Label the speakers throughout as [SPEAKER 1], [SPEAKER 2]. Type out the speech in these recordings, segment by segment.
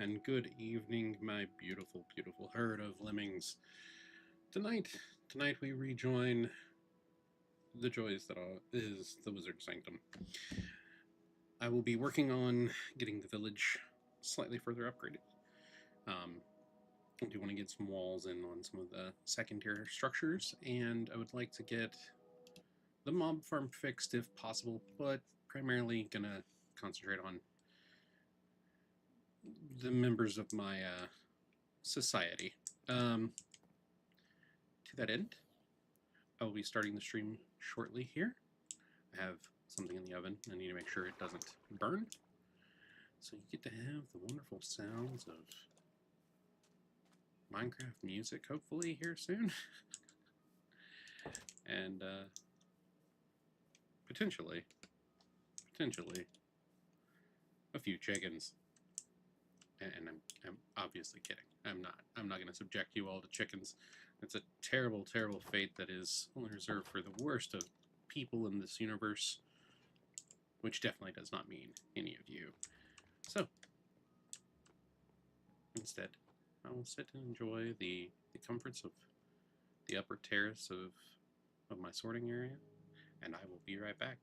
[SPEAKER 1] and good evening, my beautiful, beautiful herd of lemmings. Tonight we rejoin the joys that is the Wizard Sanctum. I will be working on getting the village slightly further upgraded. I do want to get some walls in on some of the second-tier structures, and I would like to get the mob farm fixed if possible, but primarily gonna concentrate on the members of my society. To that end, I will be starting the stream shortly here. I have something in the oven. I need to make sure it doesn't burn. So you get to have the wonderful sounds of Minecraft music, hopefully, here soon. And potentially, a few chickens. And I'm obviously kidding. I'm not going to subject you all to chickens. It's a terrible, terrible fate that is only reserved for the worst of people in this universe, which definitely does not mean any of you. So, instead, I will sit and enjoy the comforts of the upper terrace of my sorting area, and I will be right back.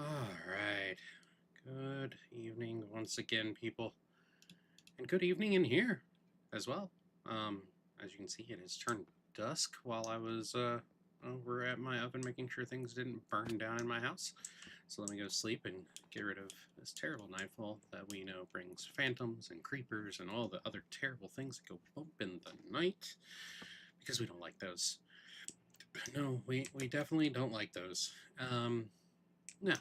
[SPEAKER 1] Alright. Good evening once again, people. And good evening in here as well. As you can see, it has turned dusk while I was over at my oven making sure things didn't burn down in my house. So let me go sleep and get rid of this terrible nightfall that we know brings phantoms and creepers and all the other terrible things that go bump in the night, because we don't like those. No, we definitely don't like those. Now,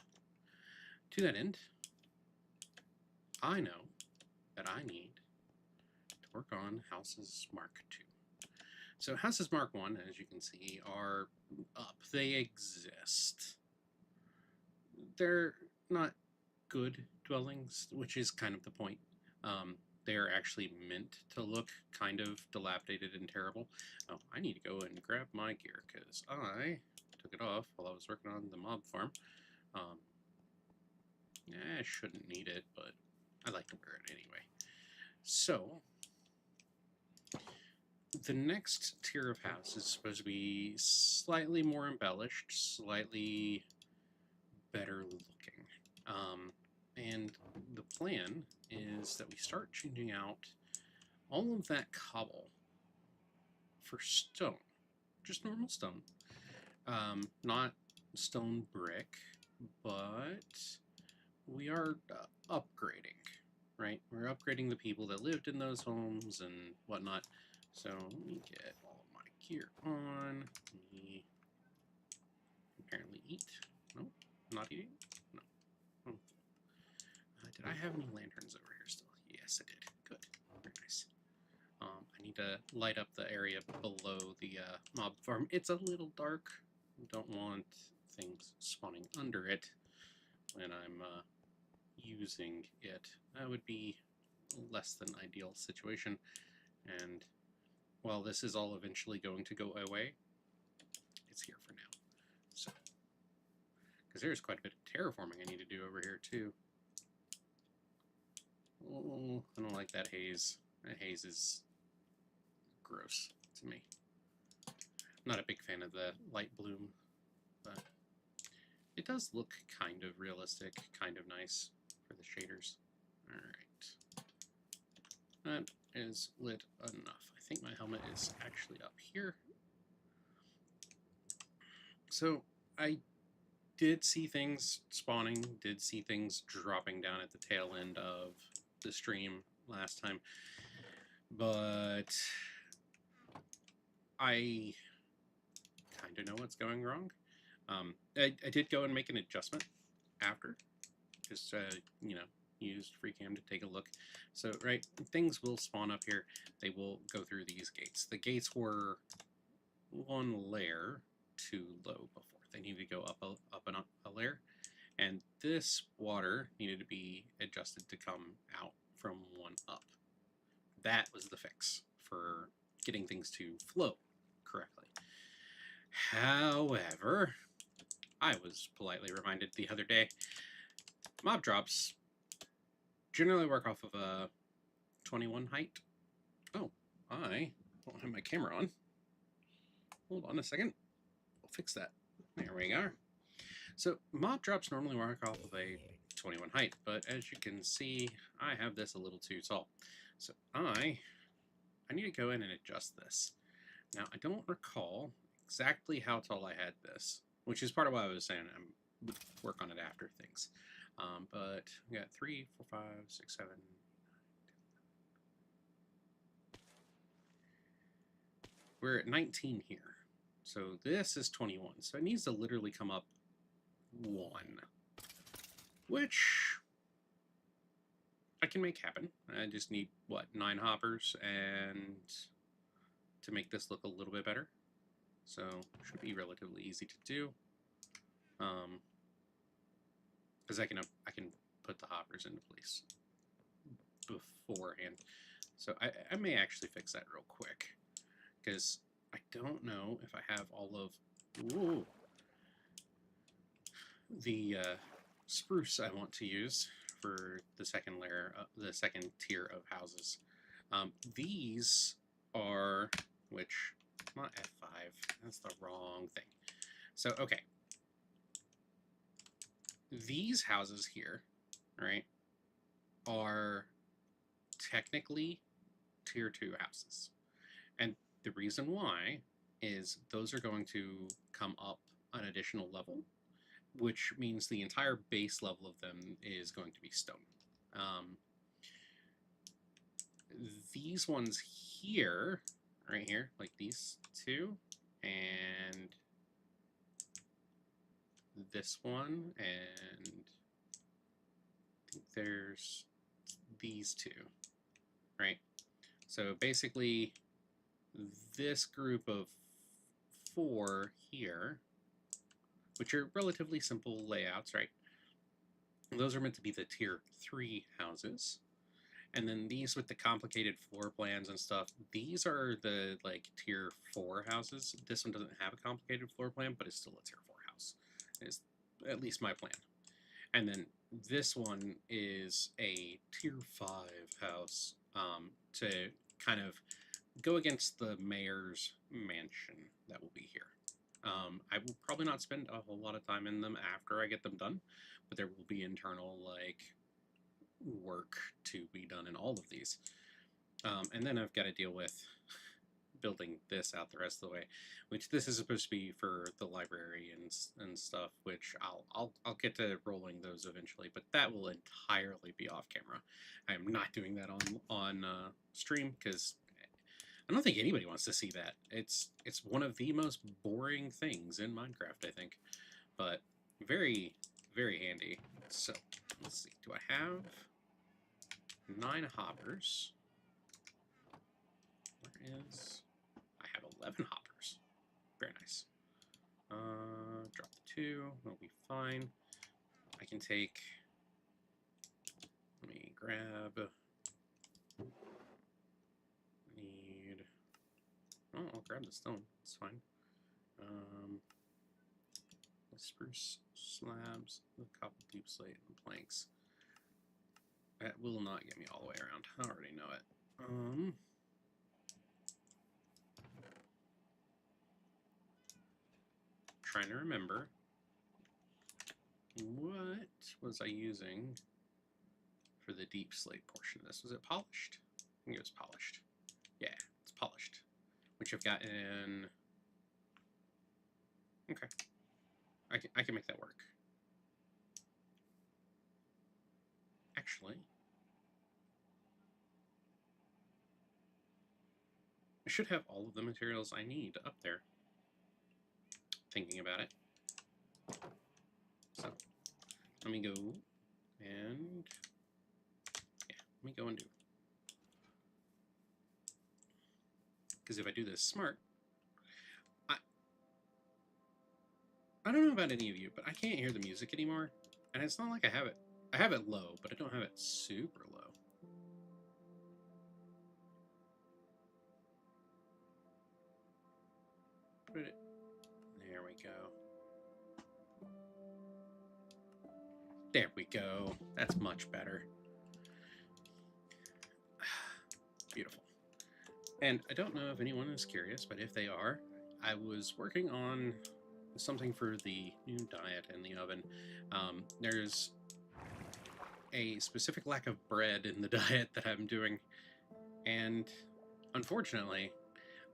[SPEAKER 1] to that end, I know that I need to work on houses Mark II. So houses Mark I, as you can see, are up. They exist. They're not good dwellings, which is kind of the point. They're actually meant to look kind of dilapidated and terrible. Oh, I need to go and grab my gear, because I took it off while I was working on the mob farm. I shouldn't need it, but I like to wear it anyway. So, the next tier of house is supposed to be slightly more embellished, slightly better looking. And the plan is that we start changing out all of that cobble for stone. Just normal stone. Not stone brick, but we are upgrading, right? We're upgrading the people that lived in those homes and whatnot. So let me get all of my gear on. Let me apparently eat. No, not eating. No. Oh. Did I have any lanterns over here still? Yes, I did. Good. Very nice. I need to light up the area below the mob farm. It's a little dark. Don't want things spawning under it when I'm using it. That would be a less than ideal situation. And while this is all eventually going to go away, it's here for now. So, because there's quite a bit of terraforming I need to do over here too. Oh, I don't like that haze. That haze is gross to me. I'm not a big fan of the light bloom, but it does look kind of realistic, kind of nice for the shaders. Alright. That is lit enough. I think my helmet is actually up here. So, I did see things spawning, did see things dropping down at the tail end of the stream last time, but I kind of know what's going wrong. I did go and make an adjustment after, just you know, used FreeCam to take a look. So right, things will spawn up here. They will go through these gates. The gates were one layer too low before. They needed to go up a layer, and this water needed to be adjusted to come out from one up. That was the fix for getting things to flow correctly. However, I was politely reminded the other day, mob drops generally work off of a 21 height. Oh, I don't have my camera on. Hold on a second. We'll fix that. There we are. So mob drops normally work off of a 21 height, but as you can see, I have this a little too tall. So I need to go in and adjust this. Now, I don't recall exactly how tall I had this, which is part of why I was saying I would work on it after things. But we got 3, 4, 5, 6, 7. We're at 19 here. So this is 21. So it needs to literally come up 1, which I can make happen. I just need, what, 9 hoppers and to make this look a little bit better. So should be relatively easy to do. Because I can put the hoppers into place beforehand. So I may actually fix that real quick, because I don't know if I have all of the spruce I want to use for the second layer, the second tier of houses. These are, which, not F5, that's the wrong thing. So, okay. these houses here, right, are technically tier 2 houses. And the reason why is those are going to come up an additional level, which means the entire base level of them is going to be stone. These ones here, right here, like these two, and this one, and I think there's these two, right? So basically, this group of 4 here, which are relatively simple layouts, right? Those are meant to be the tier 3 houses. And then these with the complicated floor plans and stuff, these are the like tier 4 houses. This one doesn't have a complicated floor plan, but it's still a tier 4 house. Is at least my plan. And then this one is a tier 5 house to kind of go against the mayor's mansion that will be here. I will probably not spend a whole lot of time in them after I get them done, but there will be internal like work to be done in all of these. And then I've got to deal with building this out the rest of the way, which this is supposed to be for the library and stuff, which I'll get to rolling those eventually, but that will entirely be off camera. I am not doing that on stream because I don't think anybody wants to see that. It's one of the most boring things in Minecraft, I think, but very, very handy. So let's see, do I have 9 hoppers? Where is... I have 11 hoppers. Very nice. Drop the 2. That'll be fine. I can take... Let me grab... Need... Oh, I'll grab the stone. It's fine. The spruce slabs, the copper deep slate, and the planks. That will not get me all the way around. I already know it. Trying to remember, what was I using for the deep slate portion of this? Was it polished? I think it was polished. Yeah, it's polished, which I've got in... Okay, I can make that work. Actually, I should have all of the materials I need up there. Thinking about it. So, let me go and... Yeah, let me go and do. Because if I do this smart, I don't know about any of you, but I can't hear the music anymore. And it's not like I have it low, but I don't have it super low. Put it... There we go. There we go. That's much better. Beautiful. And I don't know if anyone is curious, but if they are, I was working on something for the new diet in the oven. There's a specific lack of bread in the diet that I'm doing, and unfortunately,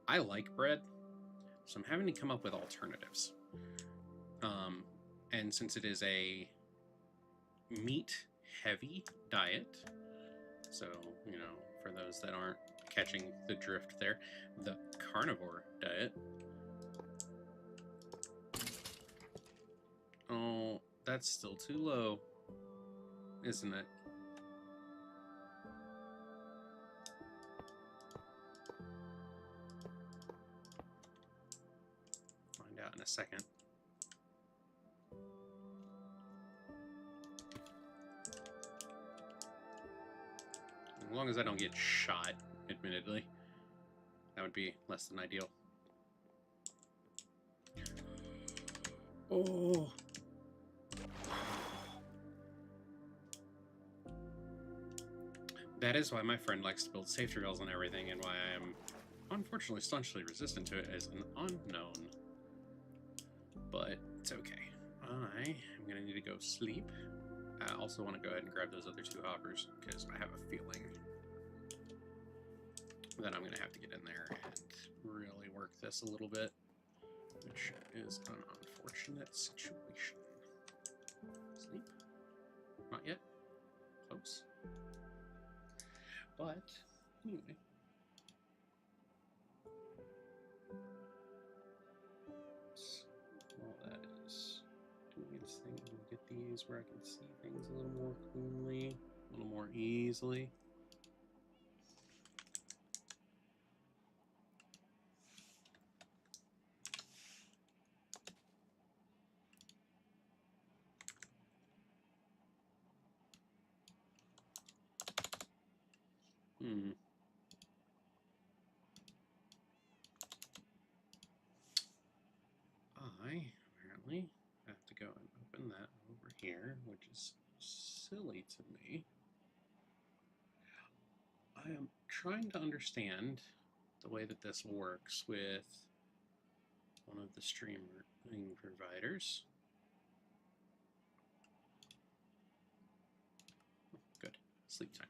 [SPEAKER 1] I like bread, so I'm having to come up with alternatives. And since it is a meat-heavy diet, so, you know, for those that aren't catching the drift there, the carnivore diet. Oh, that's still too low, isn't it? Find out in a second. As long as I don't get shot, admittedly, that would be less than ideal. Oh! That is why my friend likes to build safety rails and everything, and why I am unfortunately staunchly resistant to it as an unknown. But it's okay. I am going to need to go sleep. I also want to go ahead and grab those other 2 hoppers because I have a feeling that I'm going to have to get in there and really work this a little bit, which is an unfortunate situation. Sleep? Not yet. Close. But, anyway. All that is doing its thing. We'll get these where I can see things a little more cleanly, a little more easily. I apparently have to go and open that over here, which is silly to me. I am trying to understand the way that this works with one of the streaming providers. Good. Sleep time.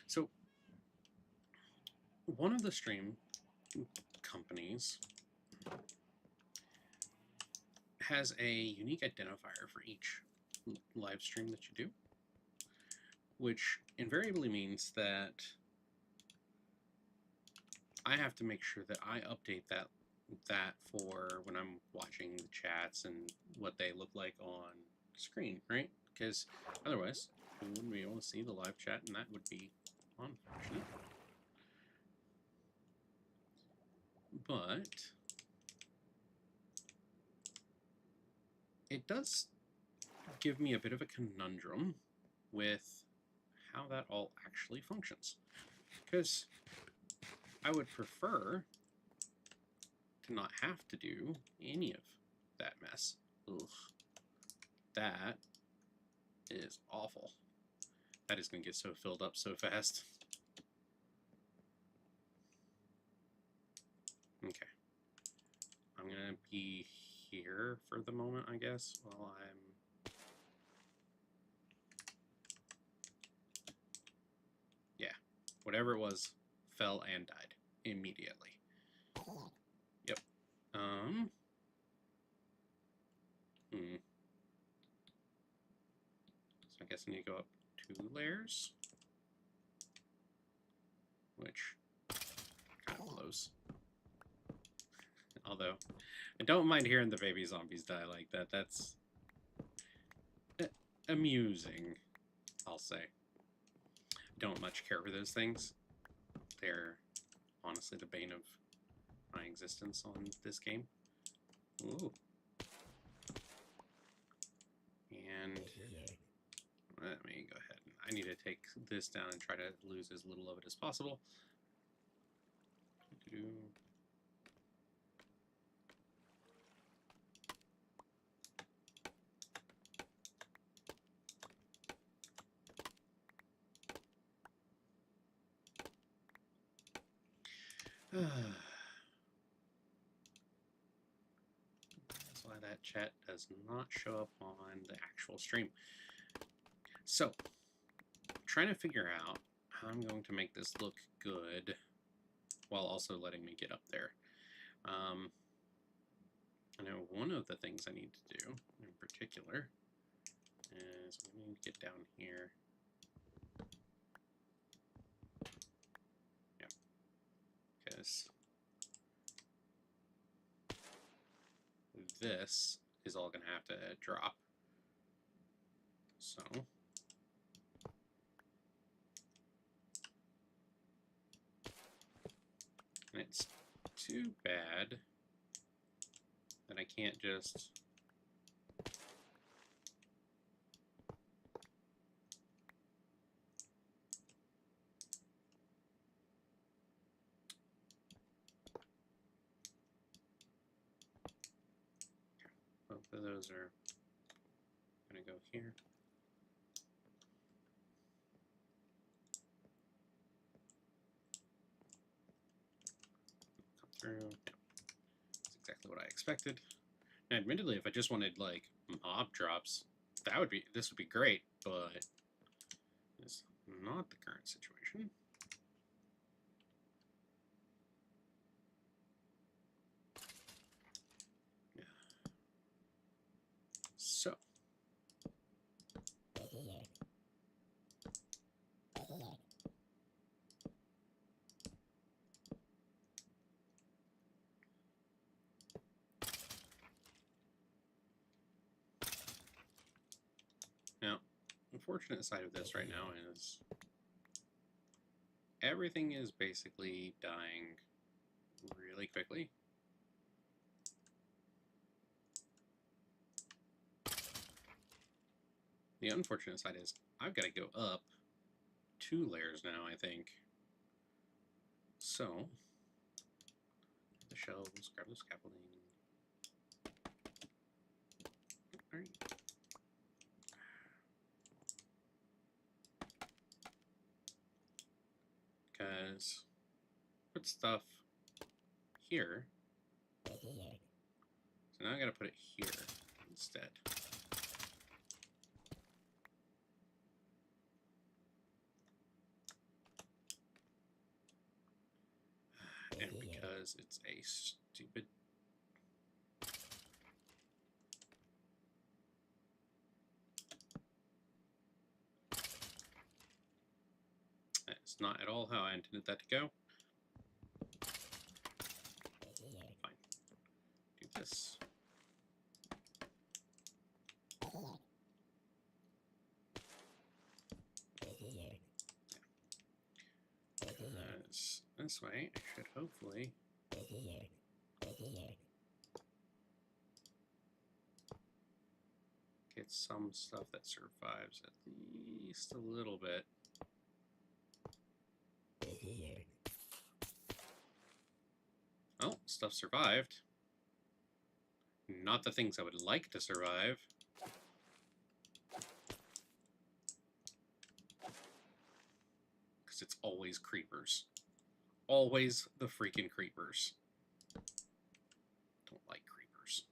[SPEAKER 1] So, one of the stream companies has a unique identifier for each live stream that you do, which invariably means that I have to make sure that I update that for when I'm watching the chats and what they look like on screen, right? Because otherwise, we wouldn't be able to see the live chat, and that would be unfortunate. But it does give me a bit of a conundrum with how that all actually functions. Because I would prefer to not have to do any of that mess. Ugh. That is awful. That is going to get so filled up so fast. Okay. I'm going to be here for the moment, I guess, while I'm... Yeah. Whatever it was fell and died immediately. Yep. So I guess I need to go up 2 layers, which kind of blows. Although, I don't mind hearing the baby zombies die like that. That's amusing, I'll say. I don't much care for those things. They're honestly the bane of my existence on this game. Ooh. And let me go ahead. I need to take this down and try to lose as little of it as possible. That's why that chat does not show up on the actual stream. So, trying to figure out how I'm going to make this look good while also letting me get up there. I know one of the things I need to do in particular is we need to get down here. Yeah, because this is all going to have to drop. So and it's too bad that I can't just both of those are going to go here. Come through. That's exactly what I expected. Admittedly, if I just wanted, like, mob drops, this would be great, but it's not the current situation. Yeah. So. Now, unfortunate side of this right now is everything is basically dying really quickly. The unfortunate side is I've got to go up 2 layers now, I think. So, the shelves, grab the scaffolding. Alright. Because put stuff here. So now I gotta put it here instead. And because it's a stupid... That's not at all how I intended that to go. Fine. Do this. This way, I should hopefully get some stuff that survives at least a little bit. Oh, stuff survived. Not the things I would like to survive. Because it's always creepers. Always the freaking creepers. Don't like creepers.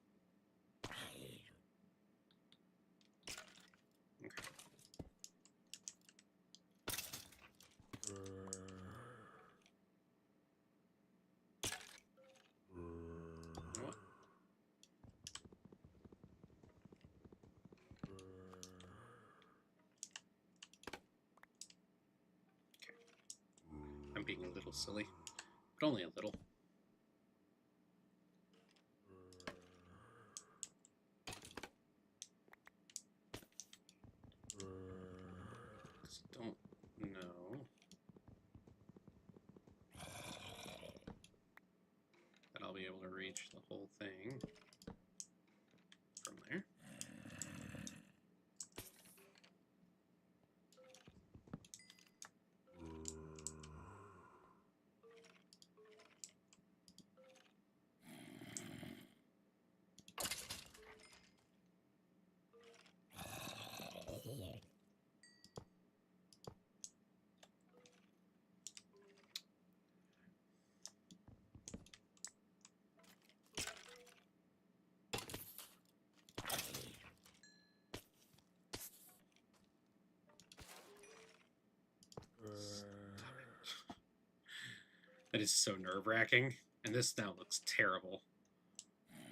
[SPEAKER 1] Okay. You know what? Okay. I'm being a little silly, but only a little. Don't know that I'll be able to reach the whole thing from there. That is so nerve-wracking, and this now looks terrible.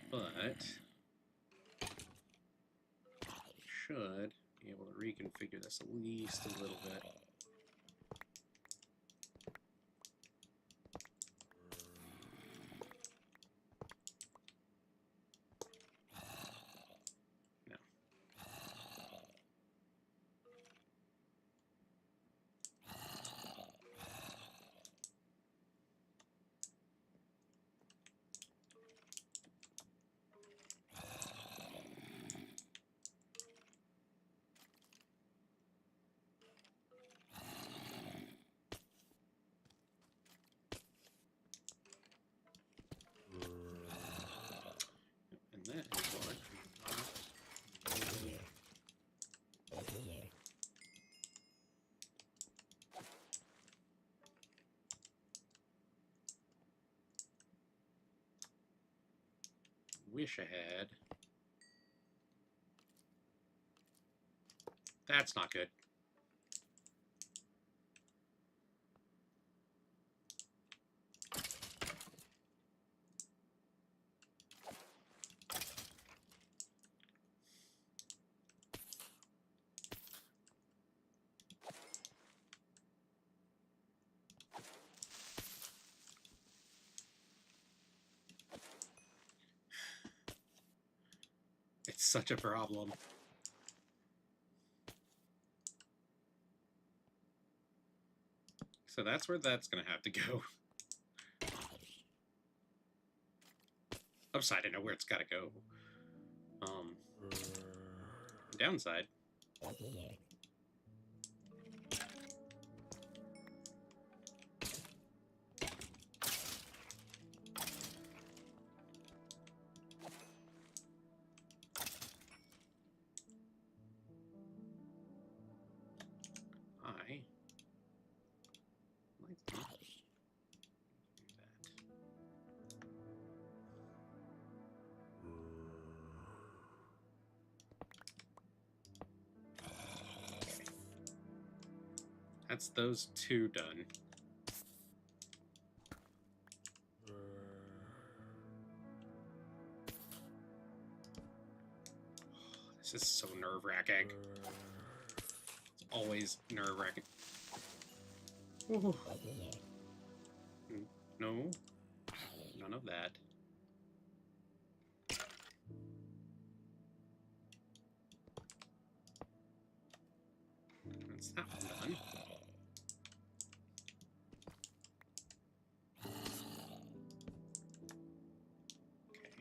[SPEAKER 1] But should be able to reconfigure this at least a little bit. No. And that is what wish I had. That's not good. It's such a problem. So that's where that's going to have to go. Upside, I know where it's got to go. Downside. I like to do that. That's those two done. This is so nerve-wracking. It's always nerve-wracking. No. None of that. That's that one done.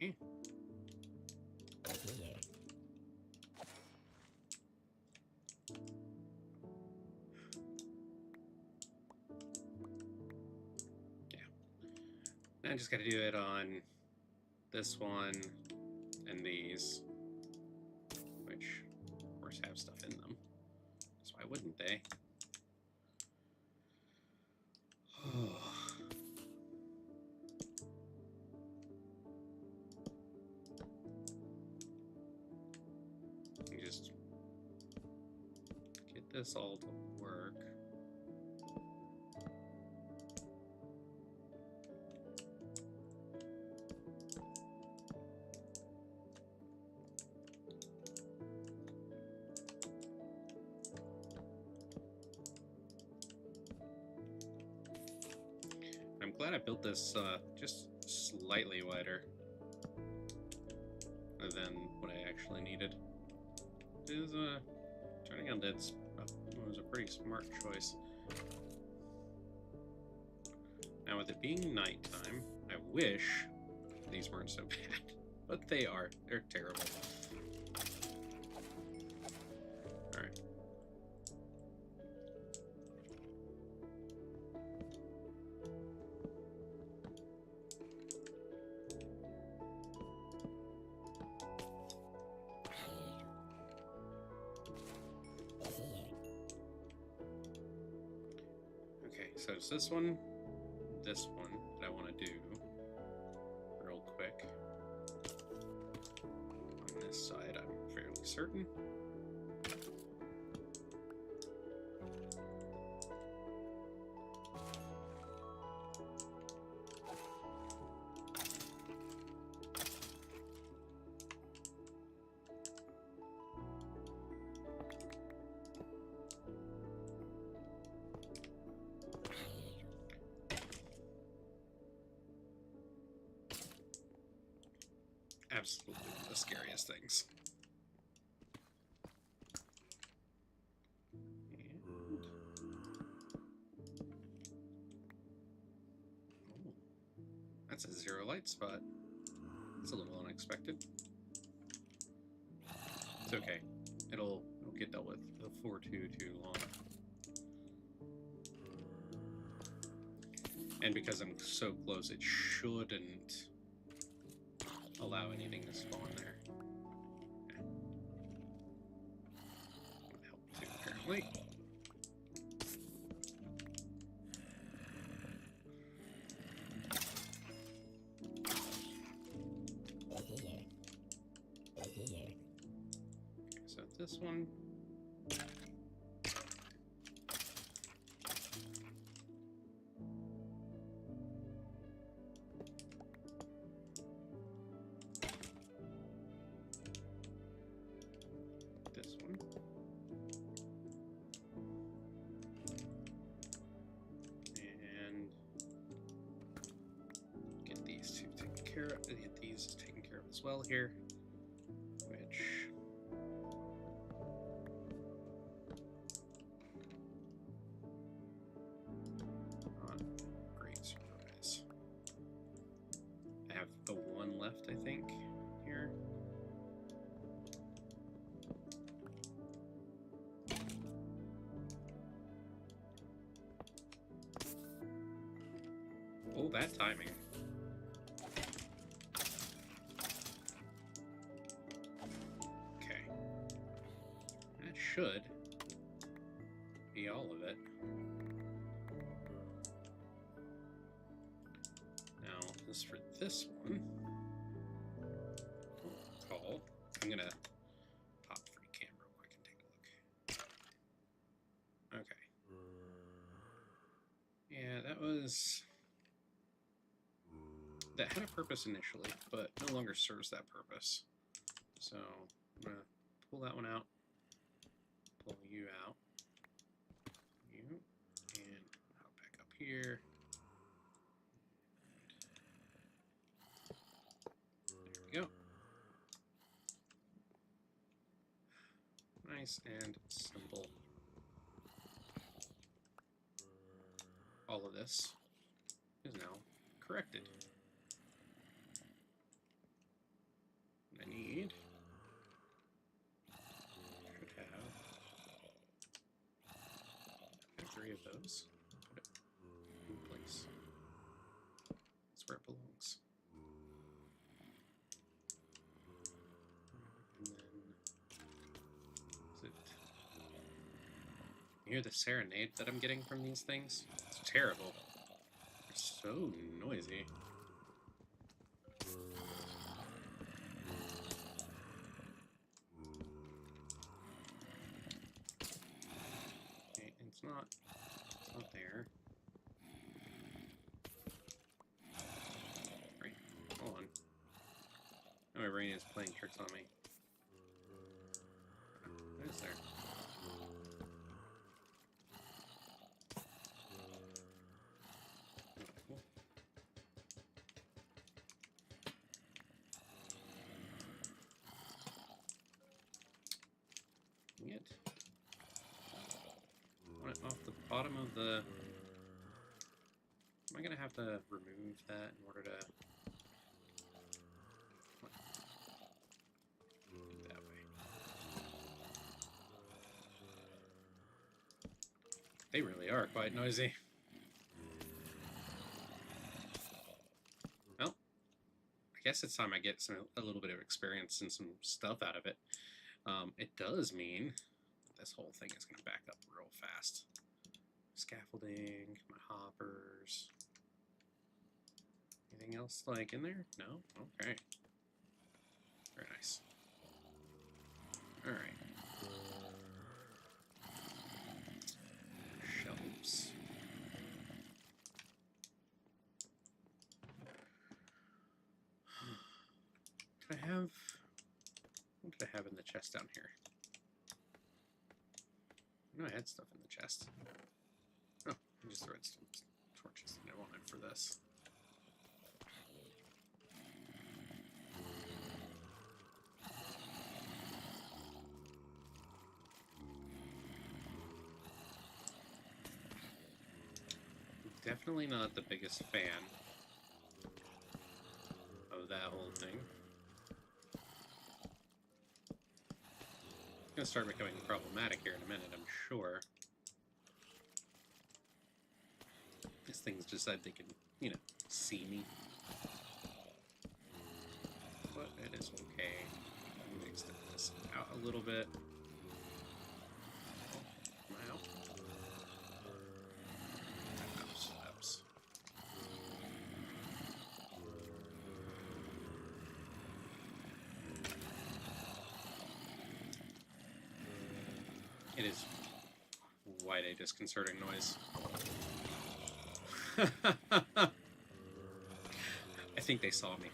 [SPEAKER 1] Okay. I just got to do it on this one and these, which of course have stuff in them. So why wouldn't they? You just get this all to work. I'm glad I built this just slightly wider than what I actually needed. It is turning out that's was a pretty smart choice. Now with it being nighttime, I wish these weren't so bad, but they are. They're terrible. All right. So it's this one that I want to do real quick. On this side, I'm fairly certain. Absolutely the scariest things. And... oh, that's a 0 light spot. It's a little unexpected. It's okay. It'll get dealt with before too long. And because I'm so close, it shouldn't allow anything to spawn there. Okay. That'll help too, apparently. So this one care of, get these taken care of as well here, which not great surprise. I have the one left, I think, here. Oh, that timing. Okay. That should be all of it. Now, as for this one, call. I'm gonna pop free cam real quick and take a look. Okay. Yeah, that was... that had a purpose initially, but no longer serves that purpose. So I'm gonna pull that one out, pull you out, you, and hop back up here. There we go. Nice and simple. All of this is now corrected. I need, should have 3 of those. Put it in place. That's where it belongs. And then, is it? You hear the serenade that I'm getting from these things? It's terrible. They're so noisy. It's not there. Right, hold on. Now my brain is playing tricks on me. What is there? Cool. It. Off the bottom of the... Am I going to have to remove that in order to... What? That way. They really are quite noisy. Well, I guess it's time I get a little bit of experience and some stuff out of it. It does mean this whole thing is going to back up real fast. Scaffolding, my hoppers. Anything else like in there? No? Okay. Very nice. Alright. Shelves. Could I have... What did I have in the chest down here? I know I had stuff in the chest. Oh, just the redstone torches that I wanted for this. Definitely not the biggest fan of that whole thing. It's gonna start becoming problematic here in a minute, I'm sure. These things decide they can, you know, see me. But it is okay. I'm gonna extend this out a little bit. Oh, am I out? Oops. It is quite a disconcerting noise. I think they saw me.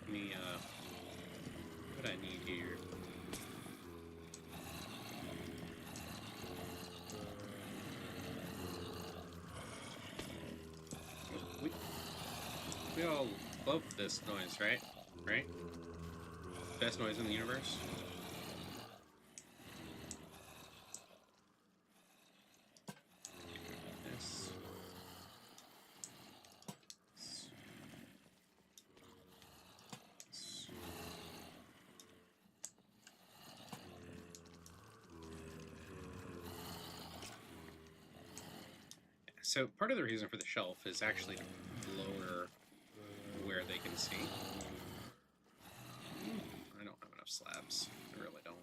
[SPEAKER 1] Let me We all love this noise, right? Right? Best noise in the universe. This. So part of the reason for the shelf is actually to lower where they can see. I don't have enough slabs. I really don't.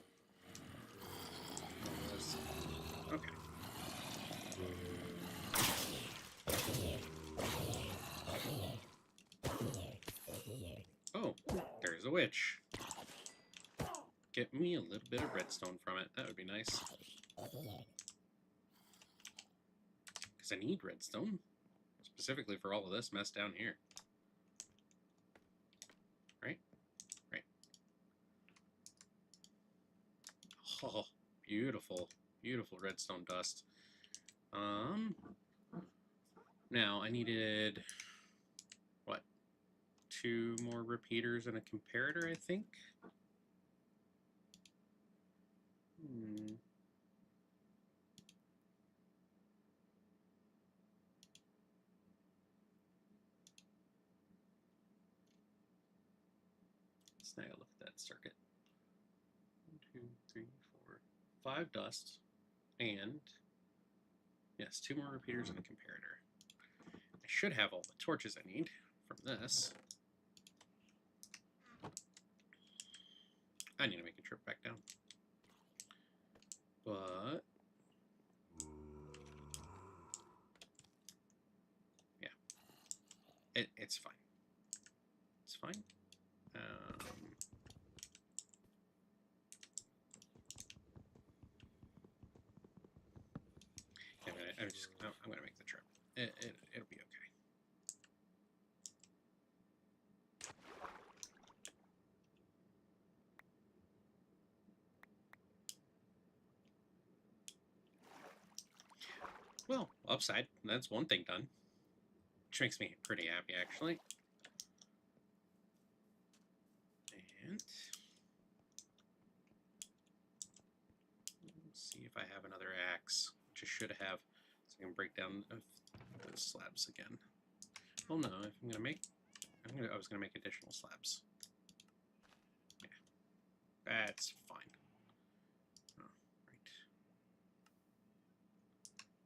[SPEAKER 1] Okay. Oh, there's a witch. Get me a little bit of redstone from it. That would be nice. Because I need redstone. Specifically for all of this mess down here. Right? Right. Oh, beautiful. Beautiful redstone dust. Now I needed, what, 2 more repeaters and a comparator, I think? Let's take a look at that circuit. 1, 2, 3, 4, 5 dust, and yes, 2 more repeaters and a comparator. I should have all the torches I need from this. I need to make a trip back down. But yeah, it's fine. It's fine. I'm gonna make the trip. It'll be okay. Well, upside, that's one thing done. Which makes me pretty happy, actually. And let's see if I have another axe, which I should have, so I can break down those slabs again. Well, no, if I'm gonna make, I was gonna make additional slabs. Yeah, that's fine. Oh, right.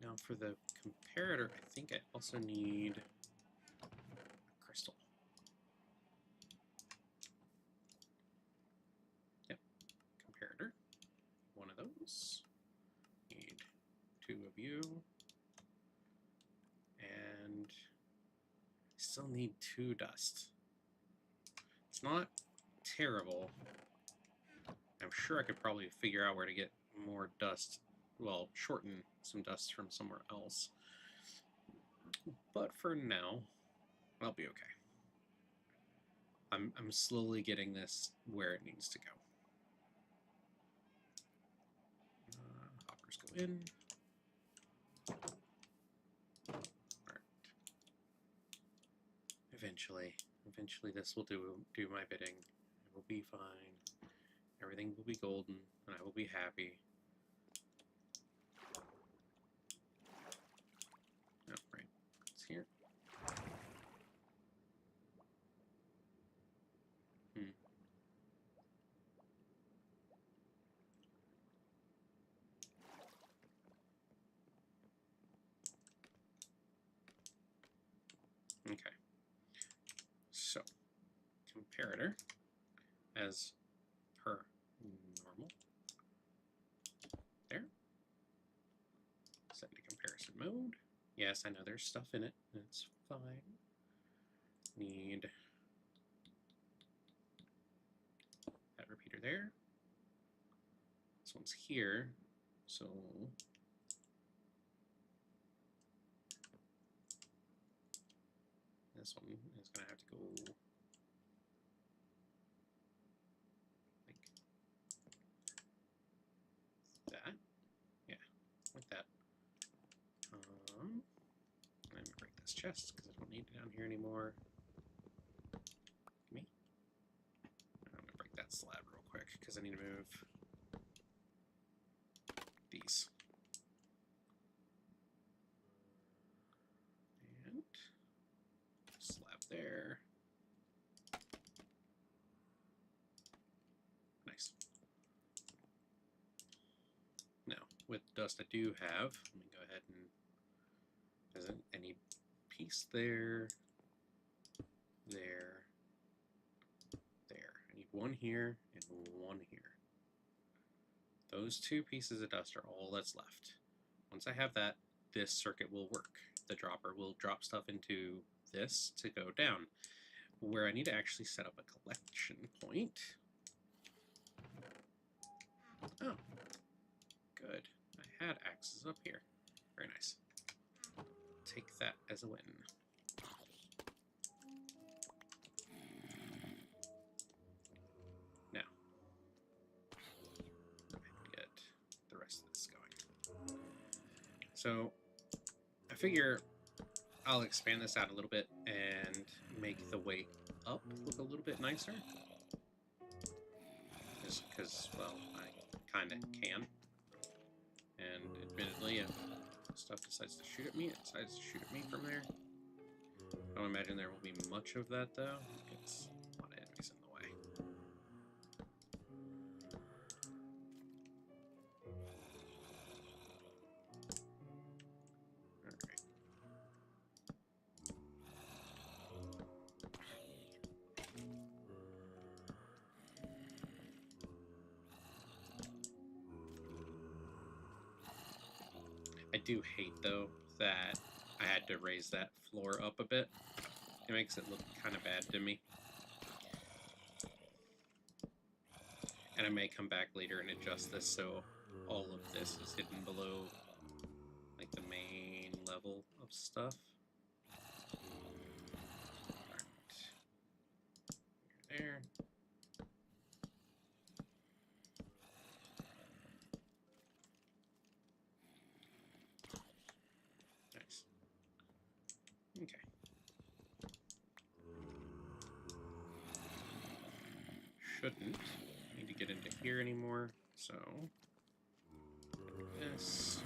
[SPEAKER 1] Now for the comparator, I think I also need a crystal. Yep, comparator. One of those. Need 2 of you. And I still need 2 dust. It's not terrible. I'm sure I could probably figure out where to get more dust. Well, shorten some dust from somewhere else. But for now, I'll be okay. I'm slowly getting this where it needs to go. Hoppers go in. Alright. Eventually this will do my bidding. It will be fine. Everything will be golden, and I will be happy. Oh, right. It's here. Okay. So, comparator, as per normal. There. Set to comparison mode. Yes, I know there's stuff in it. It's fine. Need that repeater there. This one's here, so this one is going to have to go like that. Yeah, like that. Let me break this chest because I don't need it down here anymore. that slab real quick because I need to move these. And slab there. Nice. Now, with dust I do have, let me go ahead and, isn't any piece there, there, there. I need one here and one here. Those two pieces of dust are all that's left. Once I have that, this circuit will work. The dropper will drop stuff into this to go down. Where I need to actually set up a collection point. Oh, good. I had axes up here. Very nice. Take that as a win. Now, get the rest of this going. So, I figure I'll expand this out a little bit and make the way up look a little bit nicer. Just because, well, I kind of can. And admittedly, if stuff decides to shoot at me, it decides to shoot at me from there. I don't imagine there will be much of that, though. It's a lot of enemies in the way. Alright. I do hate, though, that I had to raise that floor up a bit. It makes it look kind of bad to me. And I may come back later and adjust this so all of this is hidden below, like, the main level of stuff. Alright. There. Nice. Okay. Shouldn't need to get into here anymore, so this.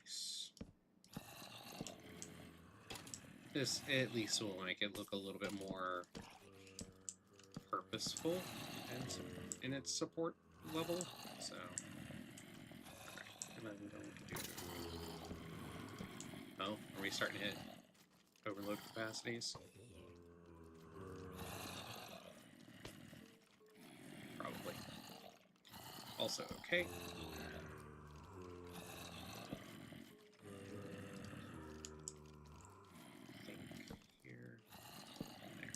[SPEAKER 1] Nice. This at least will make it look a little bit more purposeful in its support level, so. And I'm going to do. Oh, are we starting to hit overload capacities? Probably. Also, okay. I think here and there.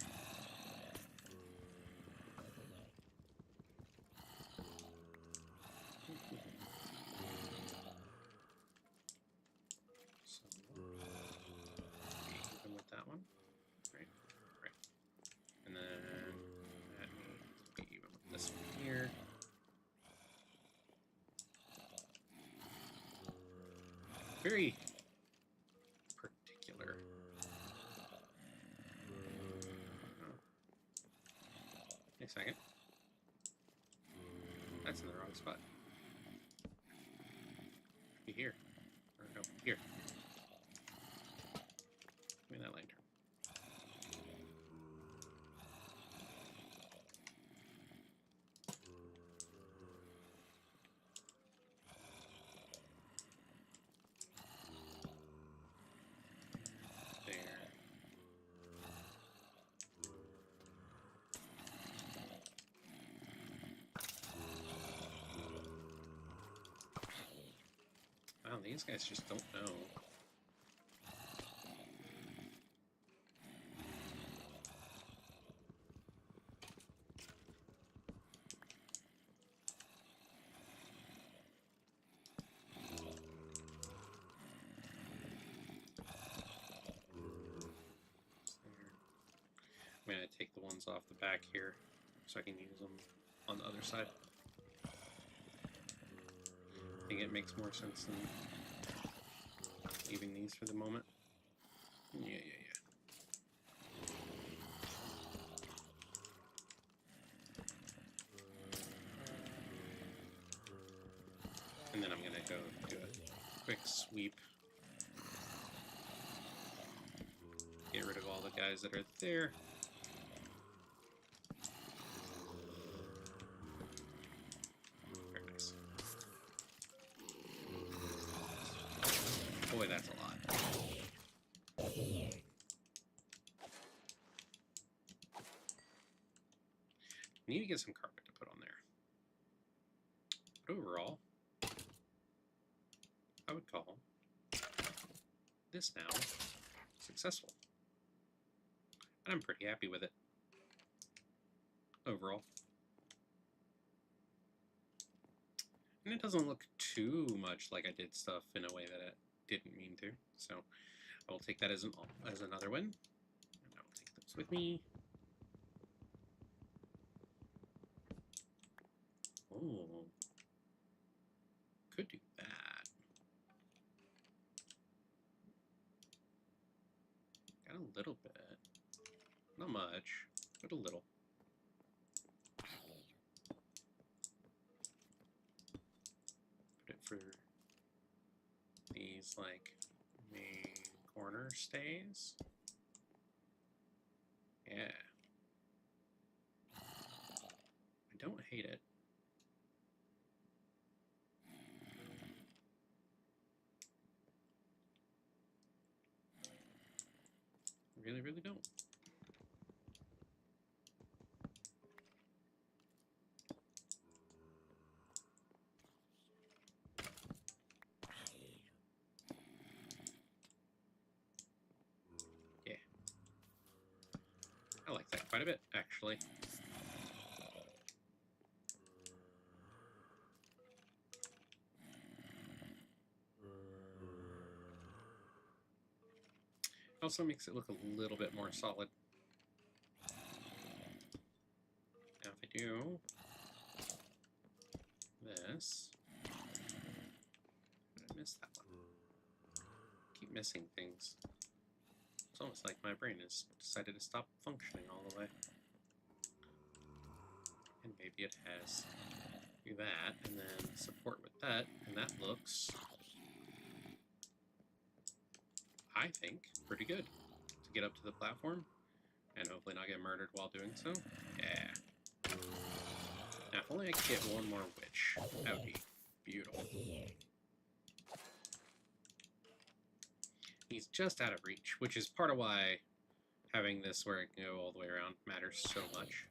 [SPEAKER 1] So, be even with that one, right? Right. And then that needs to be even with this one here. Very particular. Oh. Wait a second. That's in the wrong spot. Be here. Or no, here. Give me that lantern. There. Wow, these guys just don't know. I'm going to take the ones off the back here so I can use them on the other side. I think it makes more sense than saving these for the moment. Yeah. And then I'm gonna go do a quick sweep. Get rid of all the guys that are there. Very nice. Boy, that's a lot. Need to get some carpet to put on there. But overall, I would call this now successful. And I'm pretty happy with it overall. And it doesn't look too much like I did stuff in a way that it didn't mean to. So I will take that as another win. And I will take those with me. Oh, could do that. Got a little bit. Not much, but a little. Put it for these, like, main corner stays. Yeah. I don't hate it. Really don't. Yeah. I like that quite a bit, actually. Also makes it look a little bit more solid. Now if I do this, I missed that one. Keep missing things. It's almost like my brain has decided to stop functioning all the way. And maybe it has. Do that, and then support with that, and that looks, I think, pretty good to get up to the platform and hopefully not get murdered while doing so. Yeah. Now, if only I could get one more witch, that would be beautiful. He's just out of reach, which is part of why having this where it can go all the way around matters so much.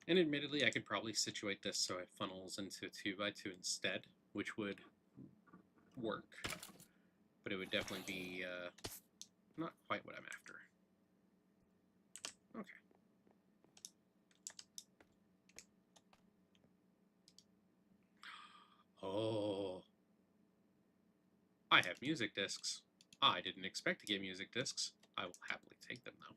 [SPEAKER 1] And admittedly, I could probably situate this so it funnels into 2x2 instead, which would work. But it would definitely be not quite what I'm after. Okay. Oh. I have music discs. I didn't expect to get music discs. I will happily take them, though.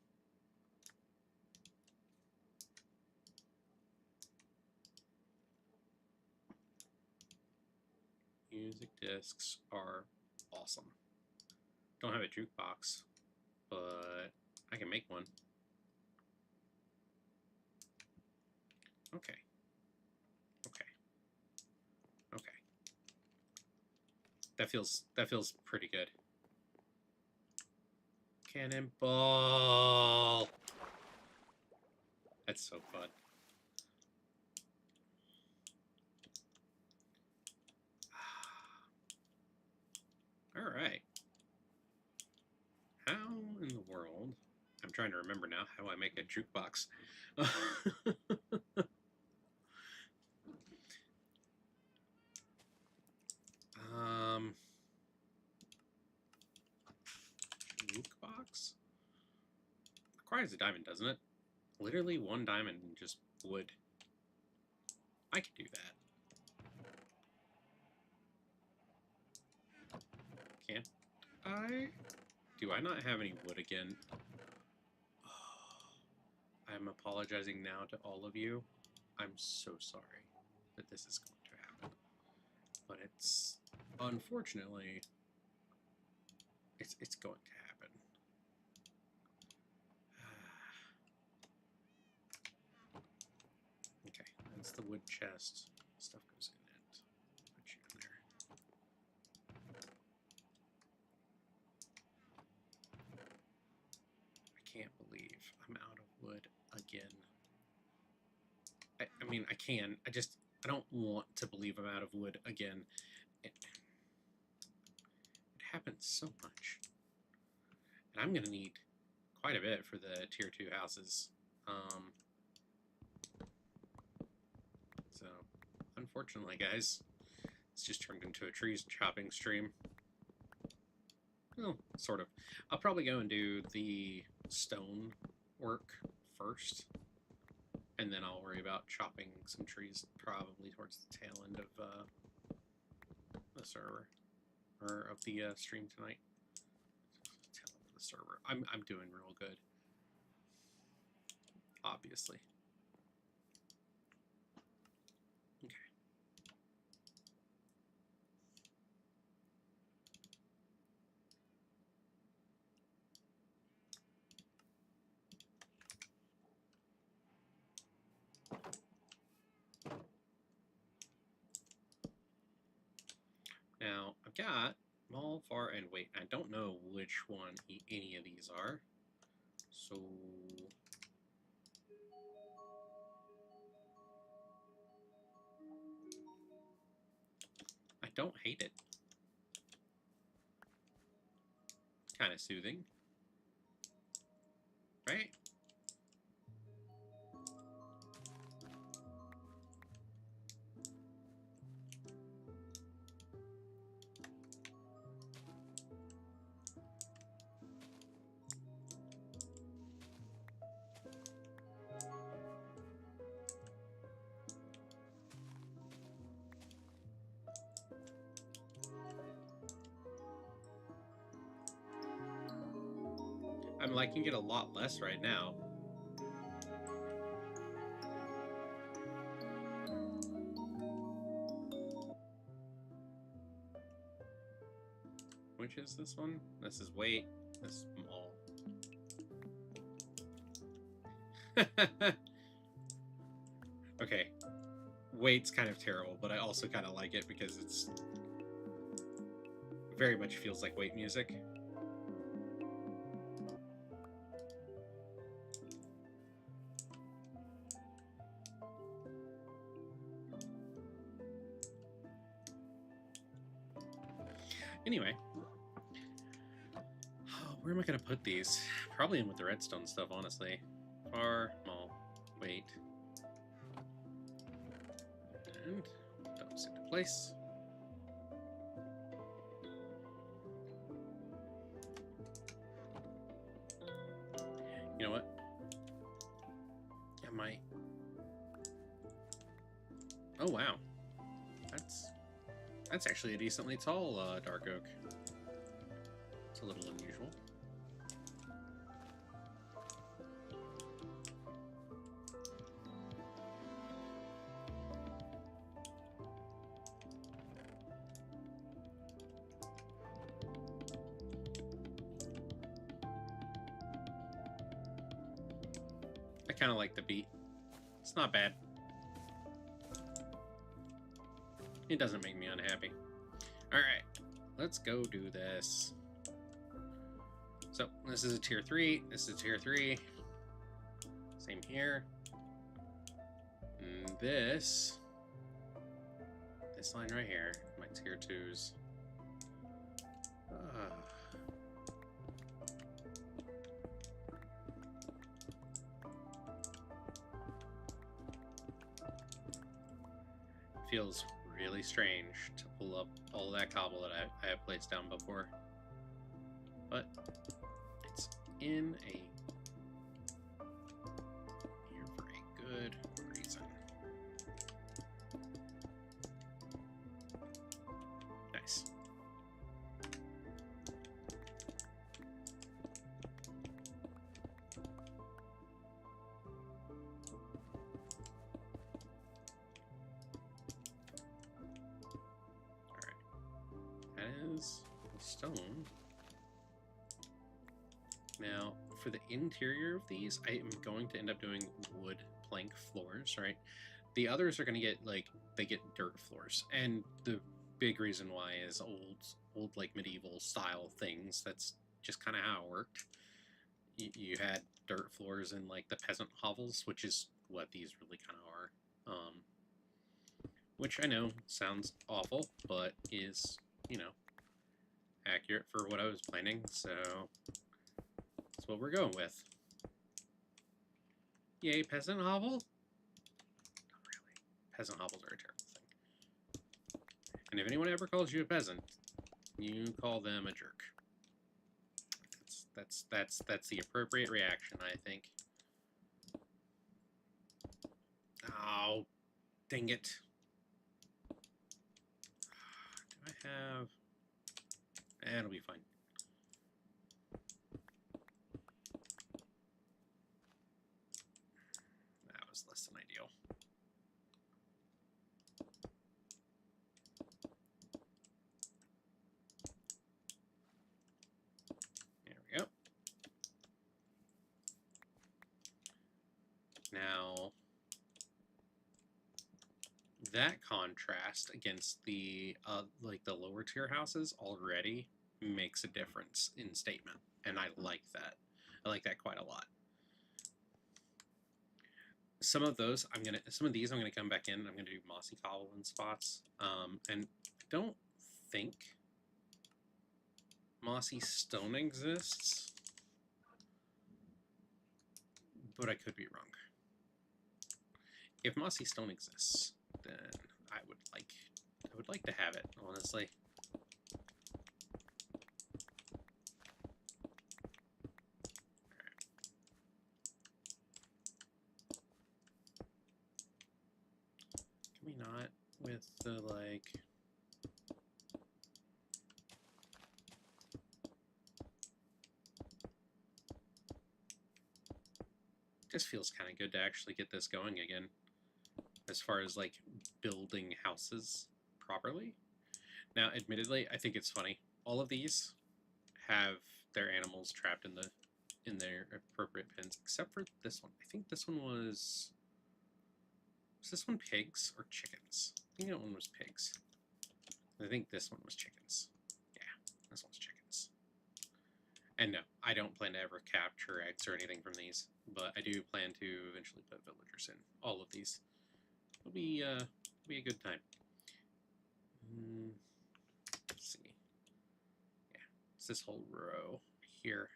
[SPEAKER 1] Music discs are awesome. Don't have a jukebox, but I can make one. Okay. That feels pretty good. Cannonball! That's so fun. Alright. How in the world... I'm trying to remember now how I make a jukebox. Jukebox? Requires a diamond, doesn't it? Literally one diamond and just wood. I could do that. Can't I? Do I not have any wood again? I'm apologizing now to all of you. I'm so sorry that this is going to happen. but it's unfortunately it's going to happen. Okay, that's the wood chest. Stuff goes in it. Put you in there. I can't believe I'm out of wood again. I mean, I can. I don't want to believe I'm out of wood again. It happens so much. And I'm going to need quite a bit for the tier 2 houses. So, unfortunately, guys, it's just turned into a trees chopping stream. Well, sort of. I'll probably go and do the stone work first, and then I'll worry about chopping some trees probably towards the tail end of the server, or of the stream tonight. Tail end of the server. I'm doing real good, obviously. Okay. Now, I've got Mall, Far, and Wait. I don't know which one any of these are. So... I don't hate it. Kind of soothing. Right? I'm liking it a lot less right now. Which is this one? This is Wait. This is Mall. Okay. Wait's kind of terrible, but I also kind of like it because it's very much feels like Wait music. Anyway, where am I going to put these? Probably in with the redstone stuff, honestly. Far, Mall, Wait. And those into place. You know what? I might. Oh, wow. That's actually a decently tall dark oak. It's a little unusual. I kind of like the beat. It's not bad. It doesn't make me unhappy. Alright, let's go do this. So, this is a tier 3. This is a tier 3. Same here. And this line right here, my tier 2s. Feels really strange to pull up all that cobble that I have placed down before, but it's in a here for a good reason. Nice. is stone. Now, for the interior of these, I am going to end up doing wood plank floors, right? The others are going to get, like, they get dirt floors. And the big reason why is old like, medieval style things. That's just kind of how it worked. You had dirt floors in, like, the peasant hovels, which is what these really kind of are. Which I know sounds awful, but is, you know, accurate for what I was planning, so that's what we're going with. Yay, peasant hovel? Not really. Peasant hovels are a terrible thing. And if anyone ever calls you a peasant, you call them a jerk. That's the appropriate reaction, I think. Oh, dang it. Do I have... It'll be fine. That was less than ideal. There we go. Now, that contrast against the like the lower tier houses already makes a difference in statement, and I like that. I like that quite a lot. Some of these I'm gonna come back in. I'm gonna do mossy cobble in spots, and I don't think mossy stone exists, but I could be wrong. If mossy stone exists, then I would like to have it, honestly. Can we not with the, like... Just feels kind of good to actually get this going again, as far as, like, building houses properly. Now, admittedly, I think it's funny. All of these have their animals trapped in their appropriate pens, except for this one. I think this one was this one pigs or chickens? I think that one was pigs. I think this one was chickens. Yeah, this one's chickens. And no, I don't plan to ever capture eggs or anything from these, but I do plan to eventually put villagers in all of these. It'll be a good time. Let's see. Yeah, it's this whole row here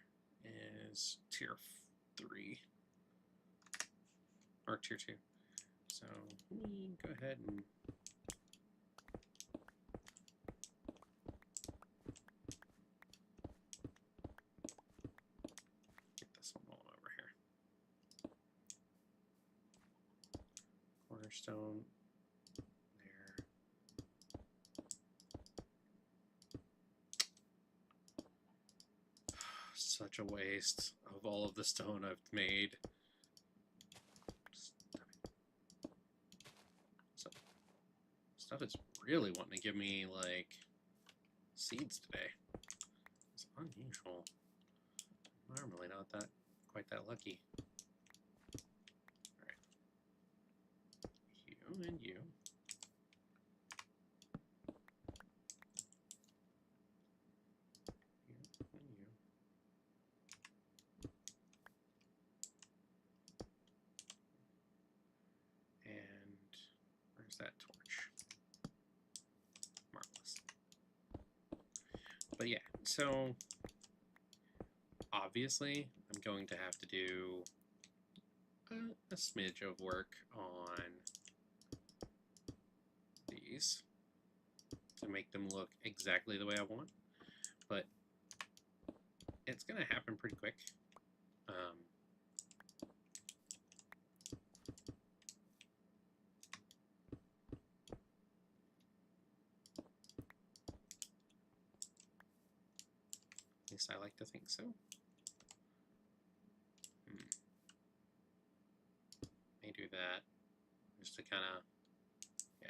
[SPEAKER 1] is tier 3 or tier 2. So let me go ahead and get this one all over here. Cornerstone there. Such a waste of all of the stone I've made. Stuff is really wanting to give me, like, seeds today. It's unusual. I'm normally not quite that lucky. Alright. You and you. And where's that torch? Marvelous. But yeah, so obviously I'm going to have to do a smidge of work on these to make them look exactly the way I want, but it's going to happen pretty quick. At least I like to think so. May do that just to kind of, yeah.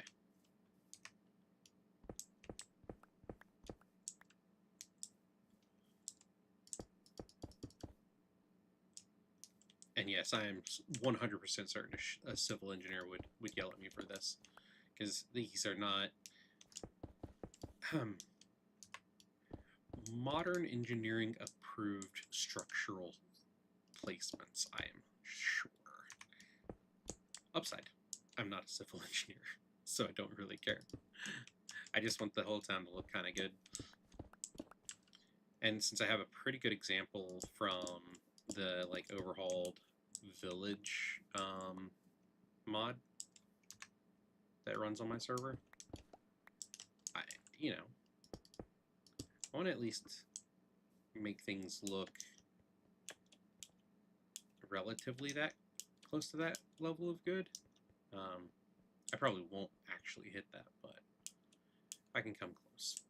[SPEAKER 1] yes, I am 100% certain a civil engineer would yell at me for this, because these are not modern engineering approved structural placements, I am sure. Upside, I'm not a civil engineer, so I don't really care. I just want the whole town to look kind of good. And since I have a pretty good example from the overhauled village mod that runs on my server, I want to at least make things look relatively that close to that level of good. I probably won't actually hit that, but if I can come close,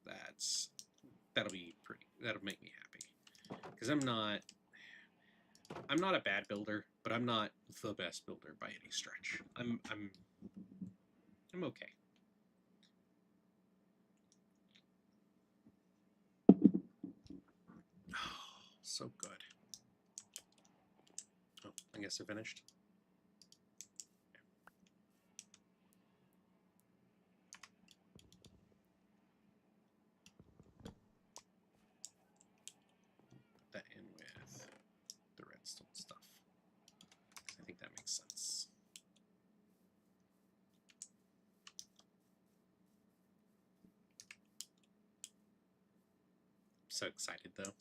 [SPEAKER 1] that'll be pretty. That'll make me happy, because I'm not a bad builder, but I'm not the best builder by any stretch. I'm okay. Oh, so good. Oh, I guess they're finished. Put that in with the redstone stuff. I think that makes sense. I'm so excited though.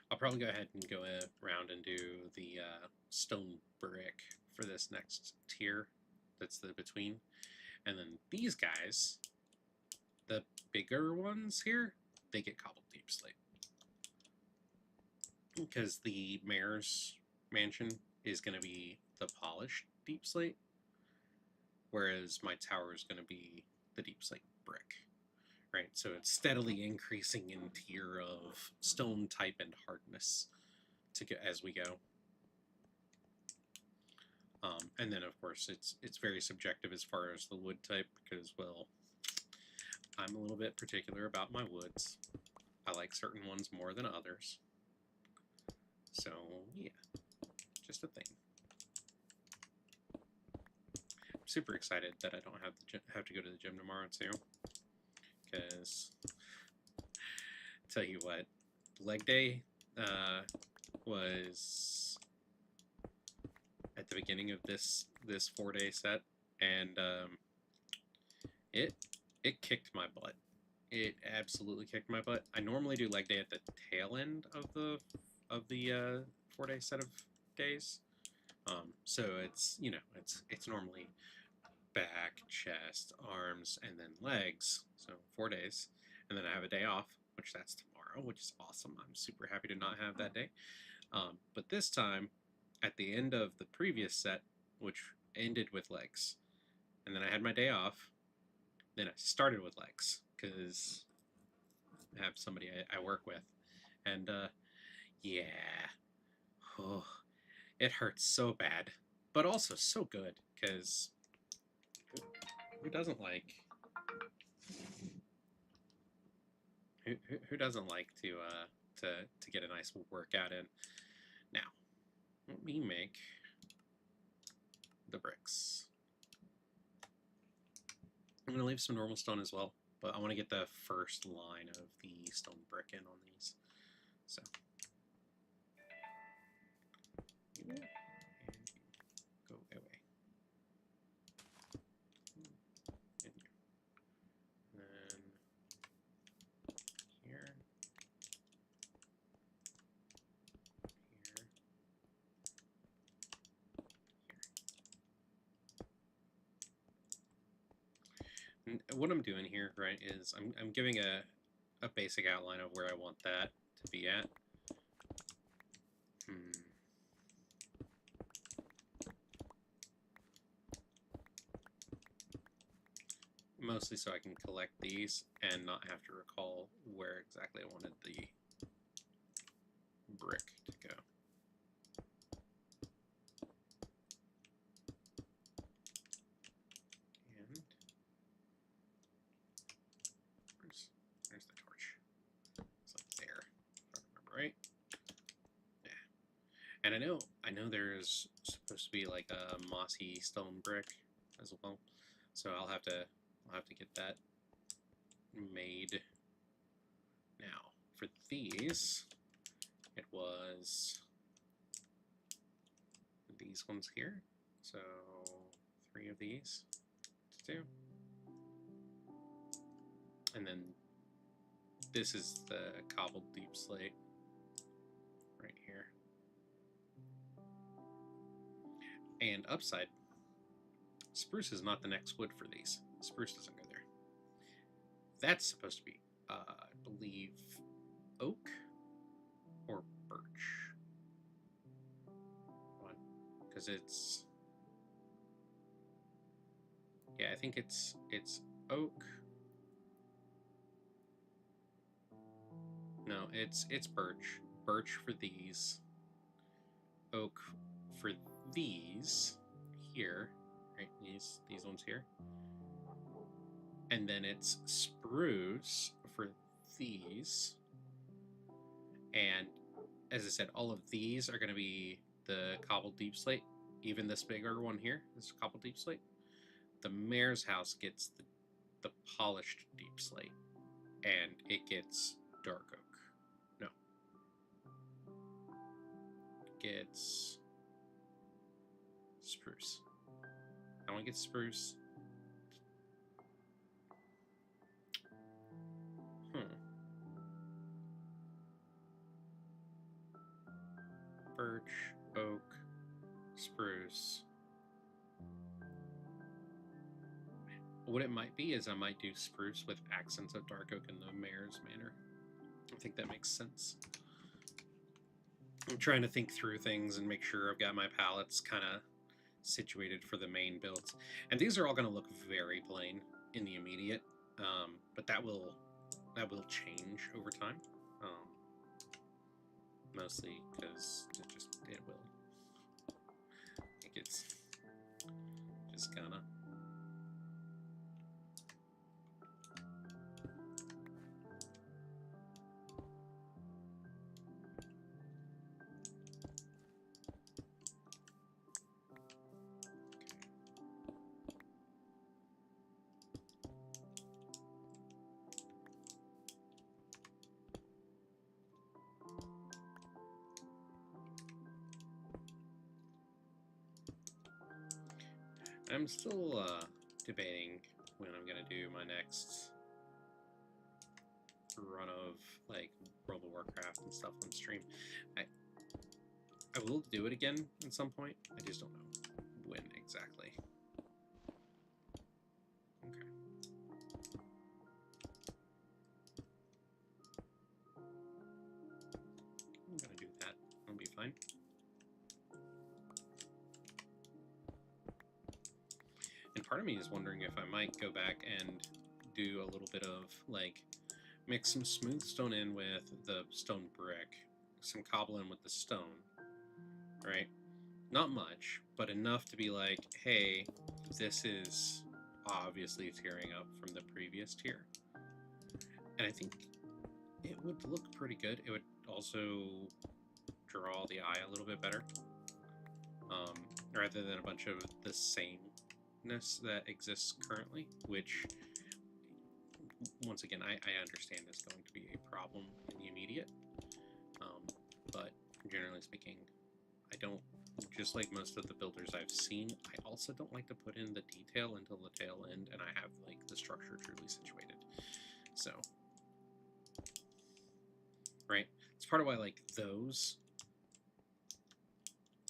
[SPEAKER 1] I'll probably go ahead and go around and do the stone brick for this next tier. That's the between. And then these guys, the bigger ones here, they get cobbled deep slate. Because the mayor's mansion is going to be the polished deep slate, whereas my tower is going to be the deep slate brick. Right, so it's steadily increasing in tier of stone type and hardness as we go. And then of course it's very subjective as far as the wood type, because, well, I'm a little bit particular about my woods. I like certain ones more than others. So yeah, just a thing. I'm super excited that I don't have to go to the gym tomorrow too. Because, tell you what, leg day was at the beginning of this 4-day set, and it kicked my butt. It absolutely kicked my butt. I normally do leg day at the tail end of the 4-day set of days, so it's it's normally back, chest, arms, and then legs, so 4 days, and then I have a day off, which that's tomorrow, which is awesome. I'm super happy to not have that day. But this time, at the end of the previous set, which ended with legs, and then I had my day off, then I started with legs, because I have somebody I work with, and yeah, oh, it hurts so bad, but also so good, because who doesn't like who doesn't like to get a nice workout in? Now, let me make the bricks. I'm gonna leave some normal stone as well, but I want to get the first line of the stone brick in on these. So and go away. In here. And then here. Here. And what I'm doing here, right, is I'm giving a basic outline of where I want that to be at. Mostly so I can collect these and not have to recall where exactly I wanted the brick to go. And there's the torch. It's like there, if I remember right. Yeah. And I know I know there's supposed to be like a mossy stone brick as well, so I'll have to get that made. Now for these, it was these ones here, so 3 of these to do, and then this is the cobbled deep slate right here. And upside, spruce is not the next wood for these. Spruce doesn't go there. That's supposed to be, I believe, oak or birch. Because it's, yeah, I think it's oak. No, it's birch. Birch for these. Oak for these here, right? These ones here. And then it's spruce for these. And as I said, all of these are going to be the cobbled deep slate. Even this bigger one here, this cobbled deep slate. The mayor's house gets the polished deep slate, and it gets dark oak. No. It gets spruce. That one gets spruce. Birch, oak, spruce. What it might be is I might do spruce with accents of dark oak in the mayor's manor. I think that makes sense. I'm trying to think through things and make sure I've got my palettes kind of situated for the main builds. And these are all going to look very plain in the immediate, but that will change over time. Mostly because it will. I think it's just gonna. I'm still debating when I'm gonna do my next run of like World of Warcraft and stuff on stream. I will do it again at some point. I just don't know when exactly. Okay. I'm gonna do that. That'll be fine. And part of me is wondering if I might go back and do a little bit of, like, mix some smooth stone in with the stone brick, some cobble in with the stone, right? Not much, but enough to be like, hey, this is obviously tearing up from the previous tier. And I think it would look pretty good. It would also draw the eye a little bit better, rather than a bunch of the same that exists currently, which once again I understand is going to be a problem in the immediate, but generally speaking, I don't, just like most of the builders I've seen, I also don't like to put in the detail until the tail end and I have like the structure truly situated. So right, it's part of why like those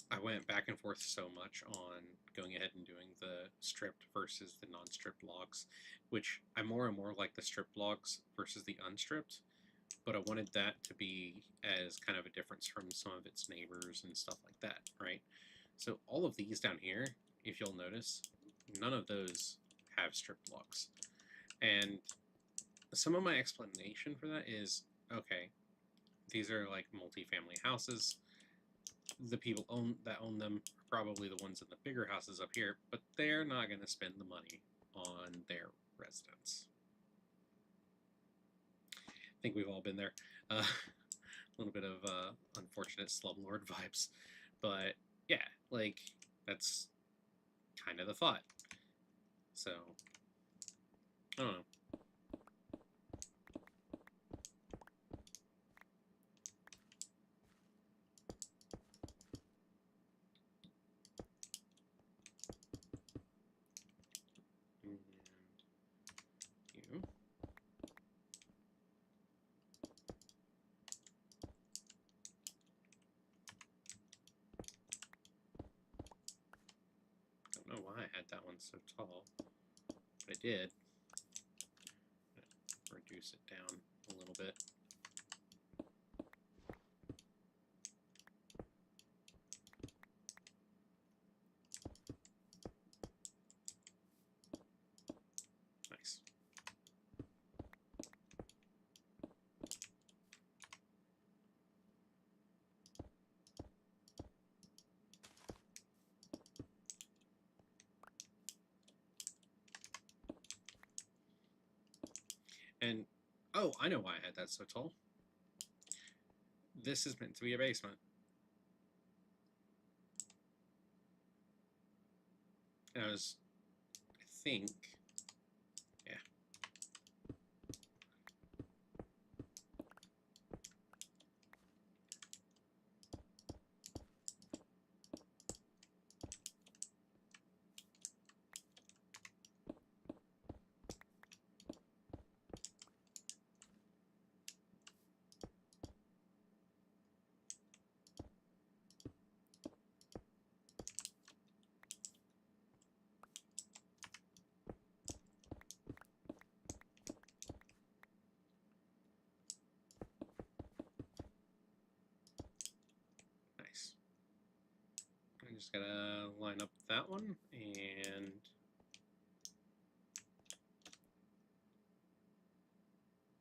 [SPEAKER 1] I went back and forth so much on going ahead and doing the stripped versus the non-stripped logs, which I more and more like the stripped logs versus the unstripped, but I wanted that to be as kind of a difference from some of its neighbors and stuff like that, right? So all of these down here, if you'll notice, none of those have stripped logs. And some of my explanation for that is, okay, these are like multi-family houses. The people that own them are probably the ones in the bigger houses up here, but they're not going to spend the money on their residence. I think we've all been there. A little bit of unfortunate slumlord vibes, but Yeah, like, that's kind of the thought. So, I don't know. And you. Don't know why I had that one so tall, but I did. Reduce it down a little bit. Nice. And, oh, I know why I had that so tall. This is meant to be a basement. And I think, yeah. Nice. I just gotta line up that one, and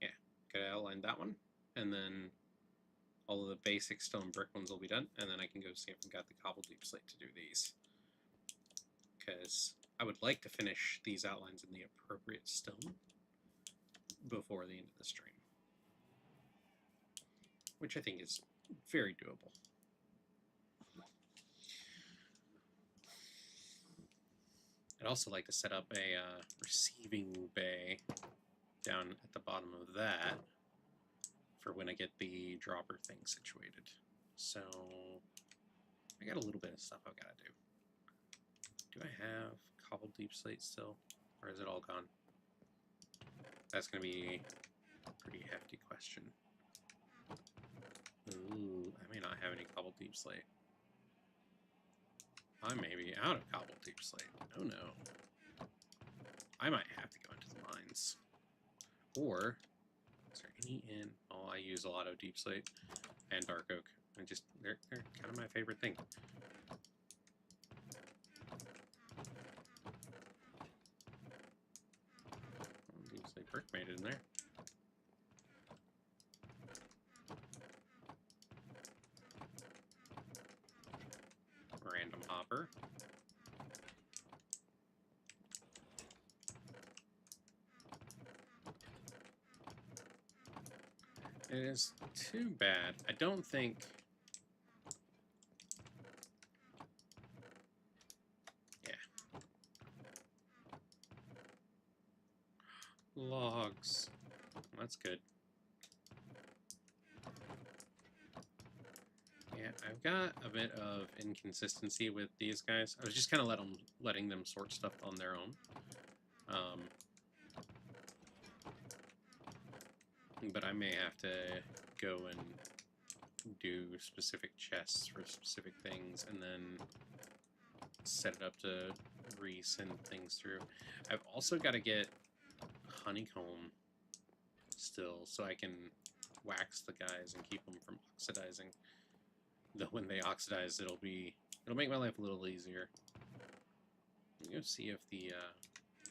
[SPEAKER 1] yeah, gotta outline that one, and then all of the basic stone brick ones will be done, and then I can go see if I've got the cobble deep slate to do these. Because I would like to finish these outlines in the appropriate stone before the end of the stream, which I think is very doable. I'd also like to set up a receiving bay down at the bottom of that for when I get the dropper thing situated. So I got a little bit of stuff I've got to do. Do I have cobbled deep slate still, or is it all gone? That's going to be a pretty hefty question. Ooh, I may not have any cobbled deep slate. I may be out of cobbled deep slate. Oh no. I might have to go into the mines. Or, is there any in? Oh, I use a lot of deep slate and dark oak. They're kind of my favorite thing. Deep slate brick made it in there. Random hopper. It is too bad. I don't think... Yeah. Logs. That's good. Yeah, I've got a bit of inconsistency with these guys. I was just kind of letting them sort stuff on their own. But I may have to go and do specific chests for specific things and then set it up to resend things through. I've also got to get honeycomb still so I can wax the guys and keep them from oxidizing. Though when they oxidize, it'll make my life a little easier. Let me go see if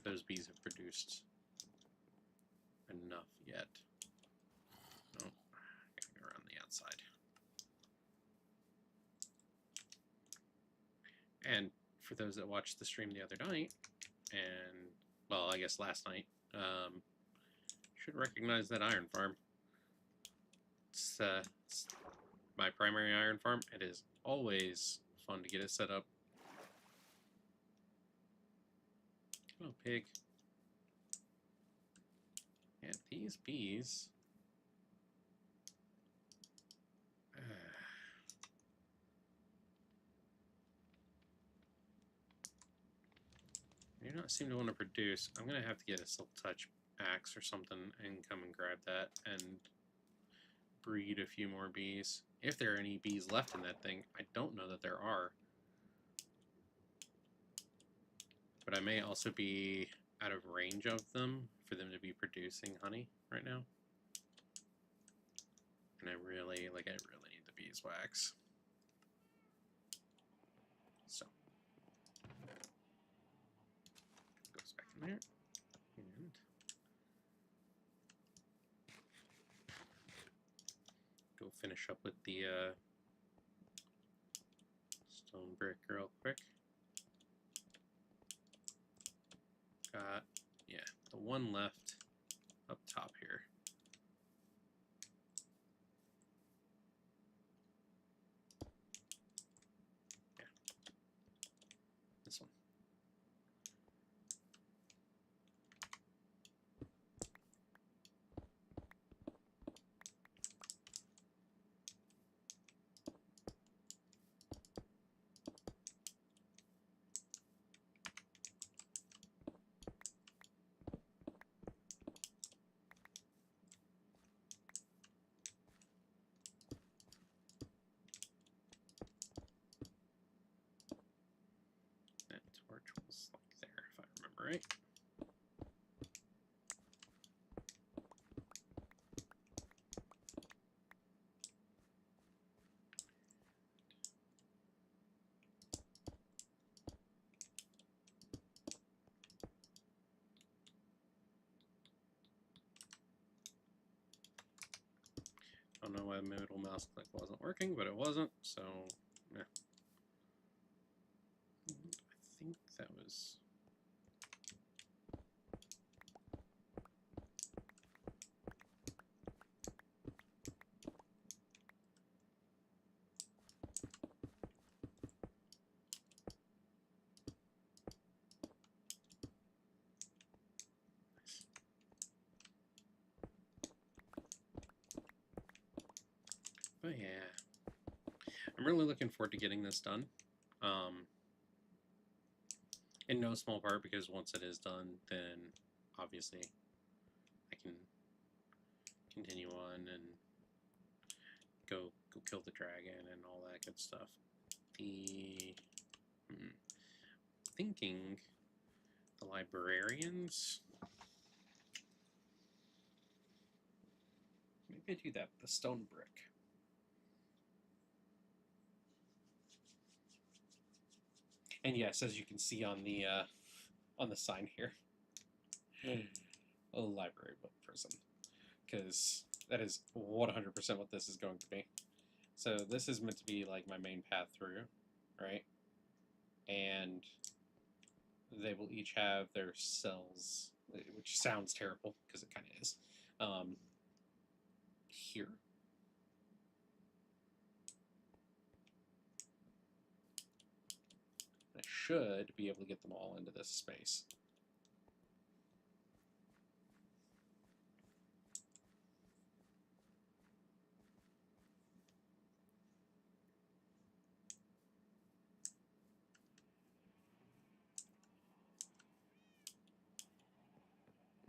[SPEAKER 1] those bees have produced enough yet. No, I gotta go around the outside. And for those that watched the stream the other night, and well, I guess last night, should recognize that iron farm. It's my primary iron farm. It is always fun to get it set up. Oh, pig. And these bees... they do not seem to want to produce. I'm going to have to get a silk touch axe or something and come and grab that and breed a few more bees. If there are any bees left in that thing, I don't know that there are. But I may also be out of range of them for them to be producing honey right now. And I really need the beeswax. So, goes back in there. And go finish up with the stone brick real quick. Got, yeah, the one left up top here. Yeah, this one. That torch was like there, if I remember right. I don't know why the middle mouse click wasn't working, but it wasn't, so yeah. I think that was... But yeah, I'm really looking forward to getting this done. In no small part because once it is done, then obviously I can continue on and go kill the dragon and all that good stuff. Thinking the librarians. Maybe I do that. The stone brick. And yes, as you can see on the sign here, a library book prison, because that is 100% what this is going to be. So this is meant to be like my main path through, right? And they will each have their cells, which sounds terrible because it kind of is. Here. I should be able to get them all into this space.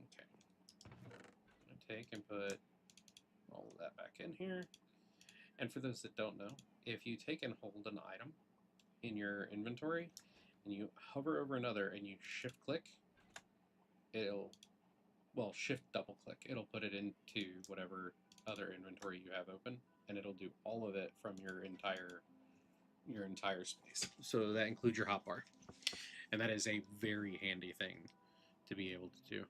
[SPEAKER 1] Okay. I'm going to take and put all of that back in here. And for those that don't know, if you take and hold an item in your inventory and you hover over another and you shift click, it'll, well, shift double click, it'll put it into whatever other inventory you have open, and it'll do all of it from your entire space. So that includes your hotbar. And that is a very handy thing to be able to do.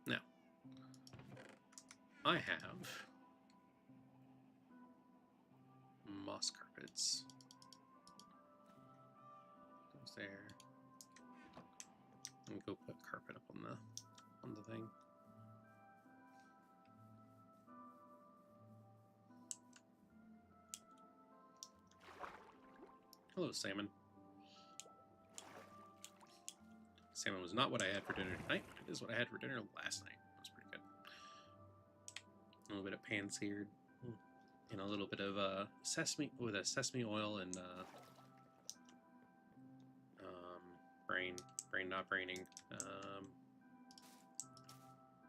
[SPEAKER 1] Now, I have moss carpets. Those there. Let me go put carpet up on the thing. Hello, salmon. Salmon was not what I had for dinner tonight. It is what I had for dinner last night. That's pretty good. A little bit of pan-seared. And a little bit of sesame, with a sesame oil and brain not braining,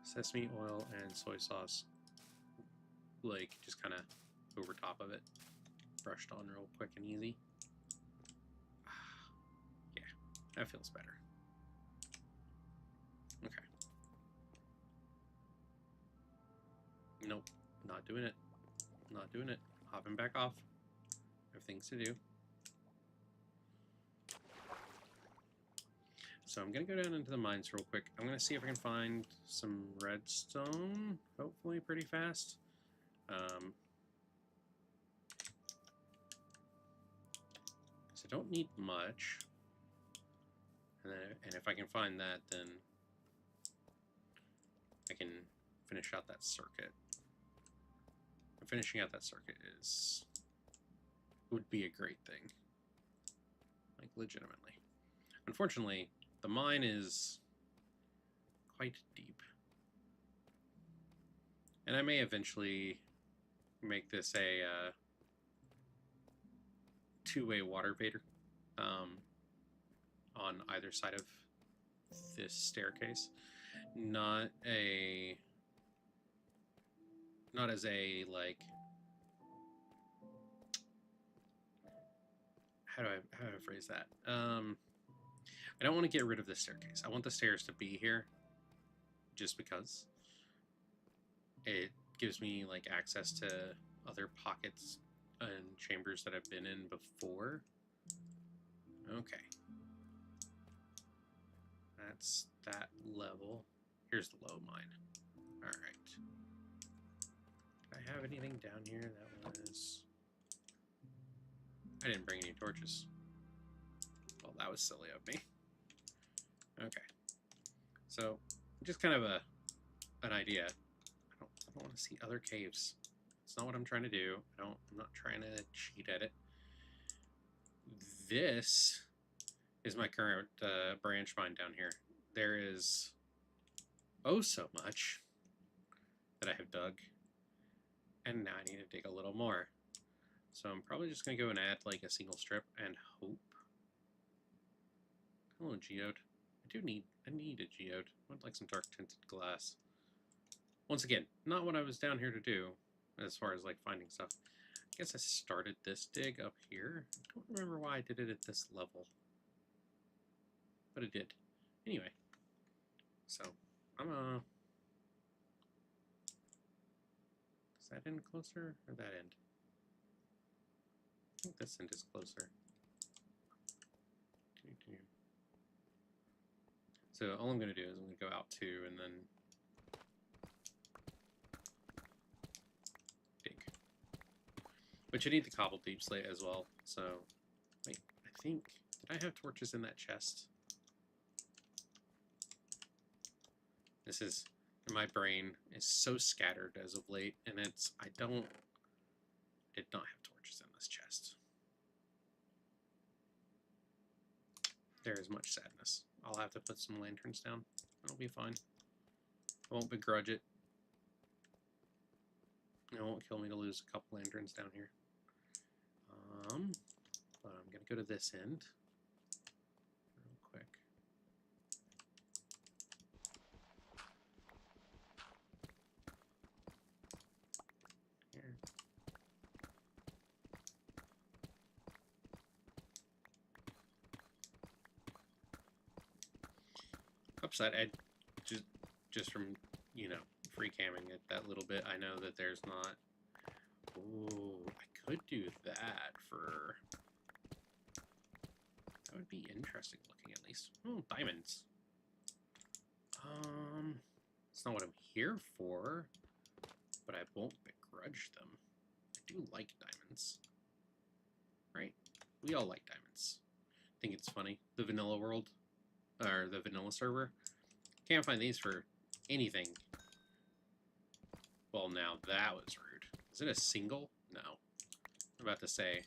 [SPEAKER 1] sesame oil and soy sauce, like just kind of over top of it, brushed on real quick and easy. Yeah, that feels better. Okay. Nope, not doing it. Not doing it. Hopping back off. I have things to do. So I'm going to go down into the mines real quick. I'm going to see if I can find some redstone, hopefully pretty fast. Because I don't need much. And if I can find that, then I can finish out that circuit. And finishing out that circuit would be a great thing. Like, legitimately. Unfortunately, the mine is quite deep. And I may eventually make this a two-way water vader on either side of this staircase. Not as a, like, how do I phrase that? I don't want to get rid of the staircase. I want the stairs to be here just because it gives me, like, access to other pockets and chambers that I've been in before. Okay. That's that level. Here's the low mine. Alright. Did I have anything down here that was... I didn't bring any torches. Well, that was silly of me. Okay. So, just kind of an idea. I don't want to see other caves. It's not what I'm trying to do. I'm not trying to cheat at it. This is my current branch mine down here. There is oh so much that I have dug, and now I need to dig a little more. So I'm probably just going to go and add like a single strip and hope. Hello, geode. I need a geode. I would like some dark tinted glass. Once again, not what I was down here to do as far as like finding stuff. I guess I started this dig up here. I don't remember why I did it at this level, but it did. Anyway, so I'm does that end closer or that end? I think this end is closer. So all I'm going to do is I'm going to go out 2 and then dig. But you need the cobbled deep slate as well. So, wait, I think, did I have torches in that chest? This is, my brain is so scattered as of late, and did not have torches in this chest. There is much sadness. I'll have to put some lanterns down. It'll be fine. I won't begrudge it. It won't kill me to lose a couple lanterns down here. But I'm gonna go to this end real quick. Here. Upside, I just from, you know, free camming it that little bit, I know that there's not. Oh, I could do that for. That would be interesting looking, at least. Oh, diamonds. It's not what I'm here for, but I won't begrudge them. I do like diamonds, right? We all like diamonds. I think it's funny. The vanilla world. Or the vanilla server. Can't find these for anything. Well, now that was rude. Is it a single? No. I'm about to say.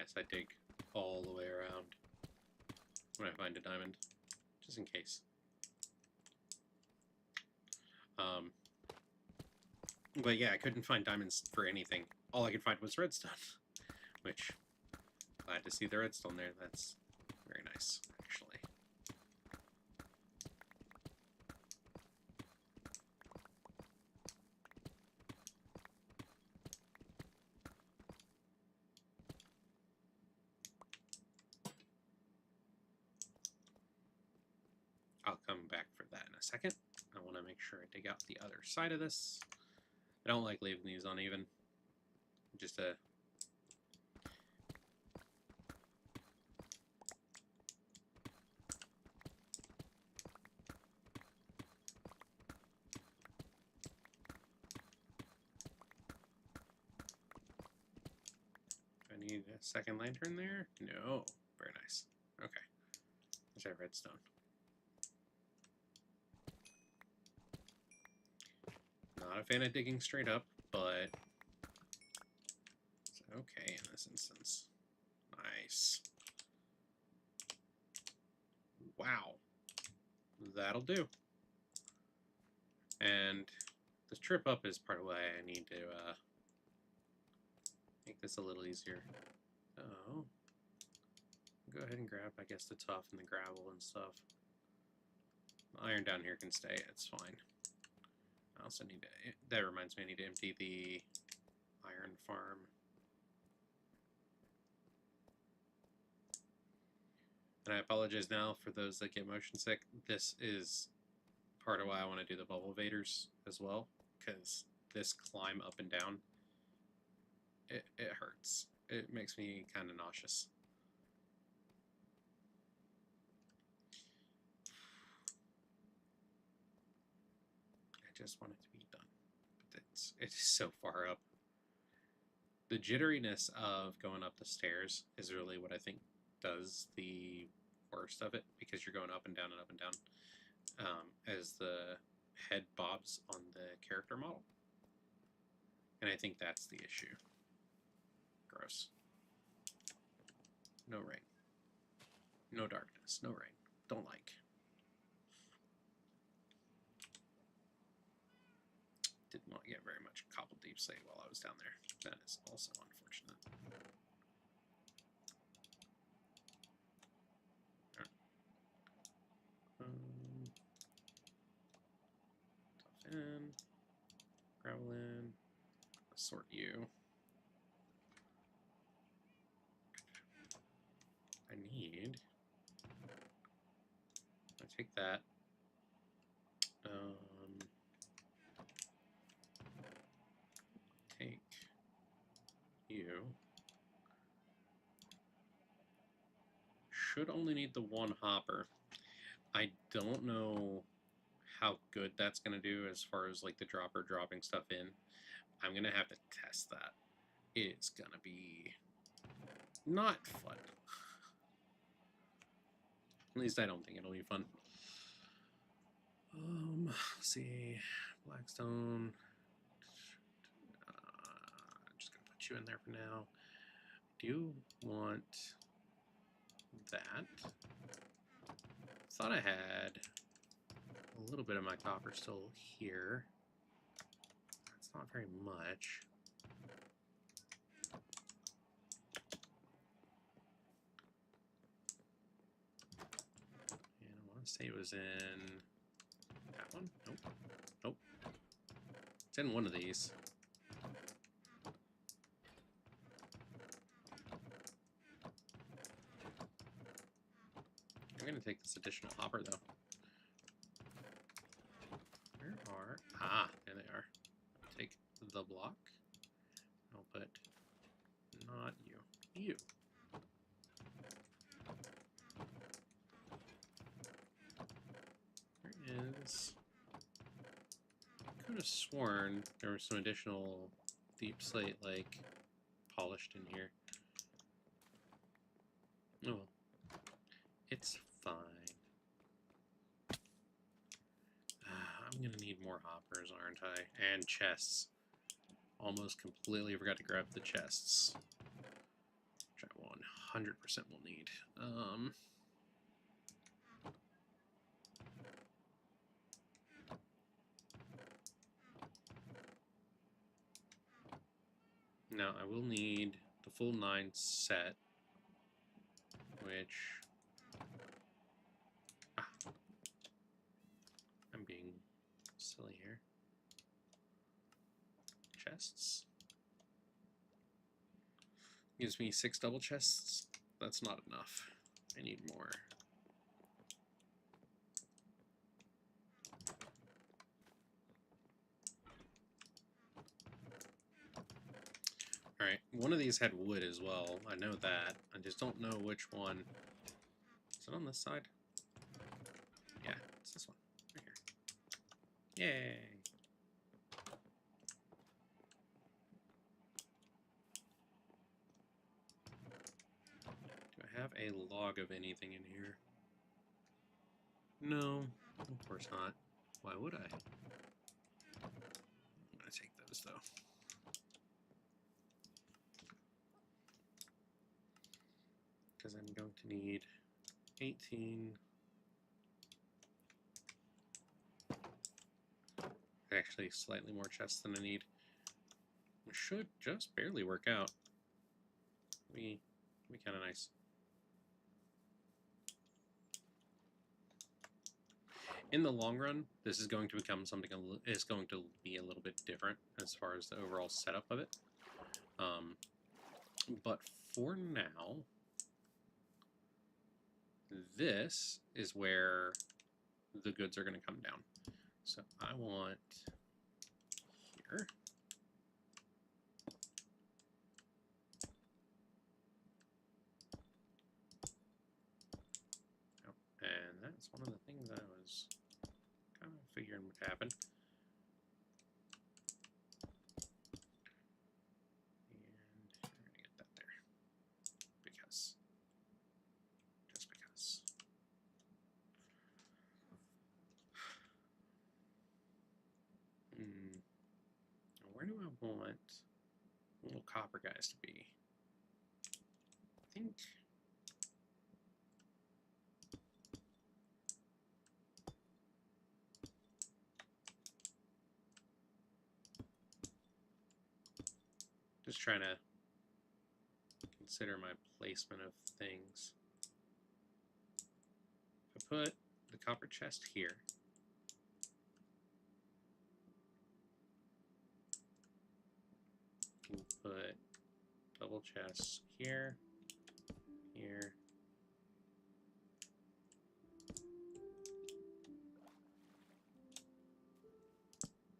[SPEAKER 1] yes, I dig all the way around when I find a diamond, just in case. But yeah, I couldn't find diamonds for anything. All I could find was redstone, which, glad to see the redstone there. That's very nice, actually. I'll come back for that in a second. I want to make sure I dig out the other side of this. I don't like leaving these uneven. Just a... Do I need a second lantern there? No. Very nice. Okay. There's our redstone. Not a fan of digging straight up, but it's okay in this instance. Nice. Wow. That'll do. And this trip up is part of why I need to make this a little easier. So, go ahead and grab, I guess, the tuff and the gravel and stuff. The iron down here can stay, it's fine. I also need to, that reminds me, I need to empty the iron farm. And I apologize now for those that get motion sick. This is part of why I want to do the bubble vaders as well, because this climb up and down, it hurts. It makes me kind of nauseous. I just want it to be done, but it's so far up. The jitteriness of going up the stairs is really what I think does the worst of it, because you're going up and down and up and down as the head bobs on the character model. And I think that's the issue. Gross. No rain. No darkness. No rain. Don't like. Did not get very much cobble deep slate while I was down there. That is also unfortunate. Tough in. Gravel in. Sort you. I need. I take that. Take you. Should only need the one hopper. I don't know how good that's going to do as far as like the dropper dropping stuff in. I'm going to have to test that. It's going to be not fun. At least I don't think it'll be fun. Let's see. Blackstone. Just going to put you in there for now. I do want that. Thought I had a little bit of my copper still here. That's not very much. And I want to say it was in that one. Nope. Nope. It's in one of these. I'm going to take this additional hopper, though. Where are... Ah, there they are. I'll take the block. I'll put... Not you. You. There is... I could have sworn there was some additional deep slate, like, polished in here. Oh. It's fine. I'm gonna need more hoppers, aren't I? And chests. Almost completely forgot to grab the chests. which I 100% will need. Now I will need the full 9 set, which I'm being silly here. Chests gives me 6 double chests. That's not enough. I need more. Alright, one of these had wood as well. I know that. I just don't know which one. Is it on this side? Yeah, it's this one. Right here. Yay! Do I have a log of anything in here? No, of course not. Why would I? I'm gonna take those though. Because I'm going to need 18. Actually, slightly more chests than I need. Which should just barely work out. Be kind of nice. In the long run, this is going to become something is going to be a little bit different as far as the overall setup of it. But for now, this is where the goods are going to come down. So I want here. Oh, and that's one of the things I was kind of figuring would happen. And we're going to get that there. Because. Just because. Where do I want little copper guys to be? I think just trying to consider my placement of things. If I put the copper chest here, I can put double chests here, here,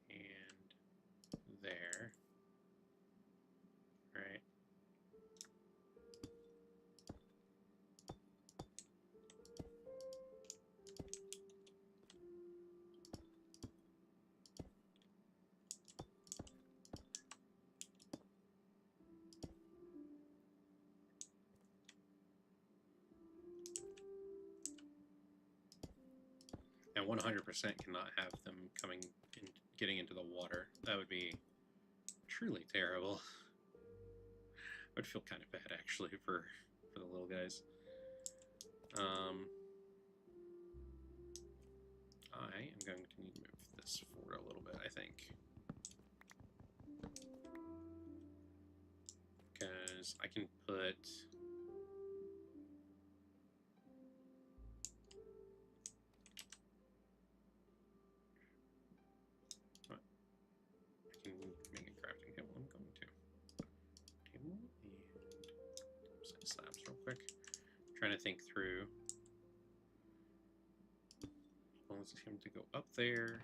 [SPEAKER 1] and there, right? And 100% cannot have them coming in, getting into the water. That would be truly terrible. I would feel kind of bad actually for the little guys. I am going to need to move this forward a little bit, I think. Because I can put I can make a crafting table. I'm going to table and set slabs real quick. I'm trying to think through. I want him to go up there.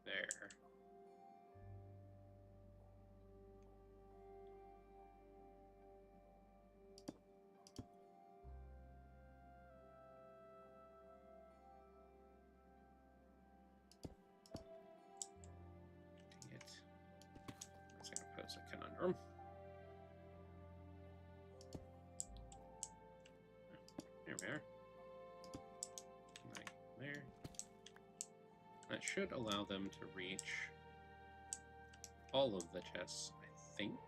[SPEAKER 1] There. we are. Right there. That should allow them to reach all of the chests, I think.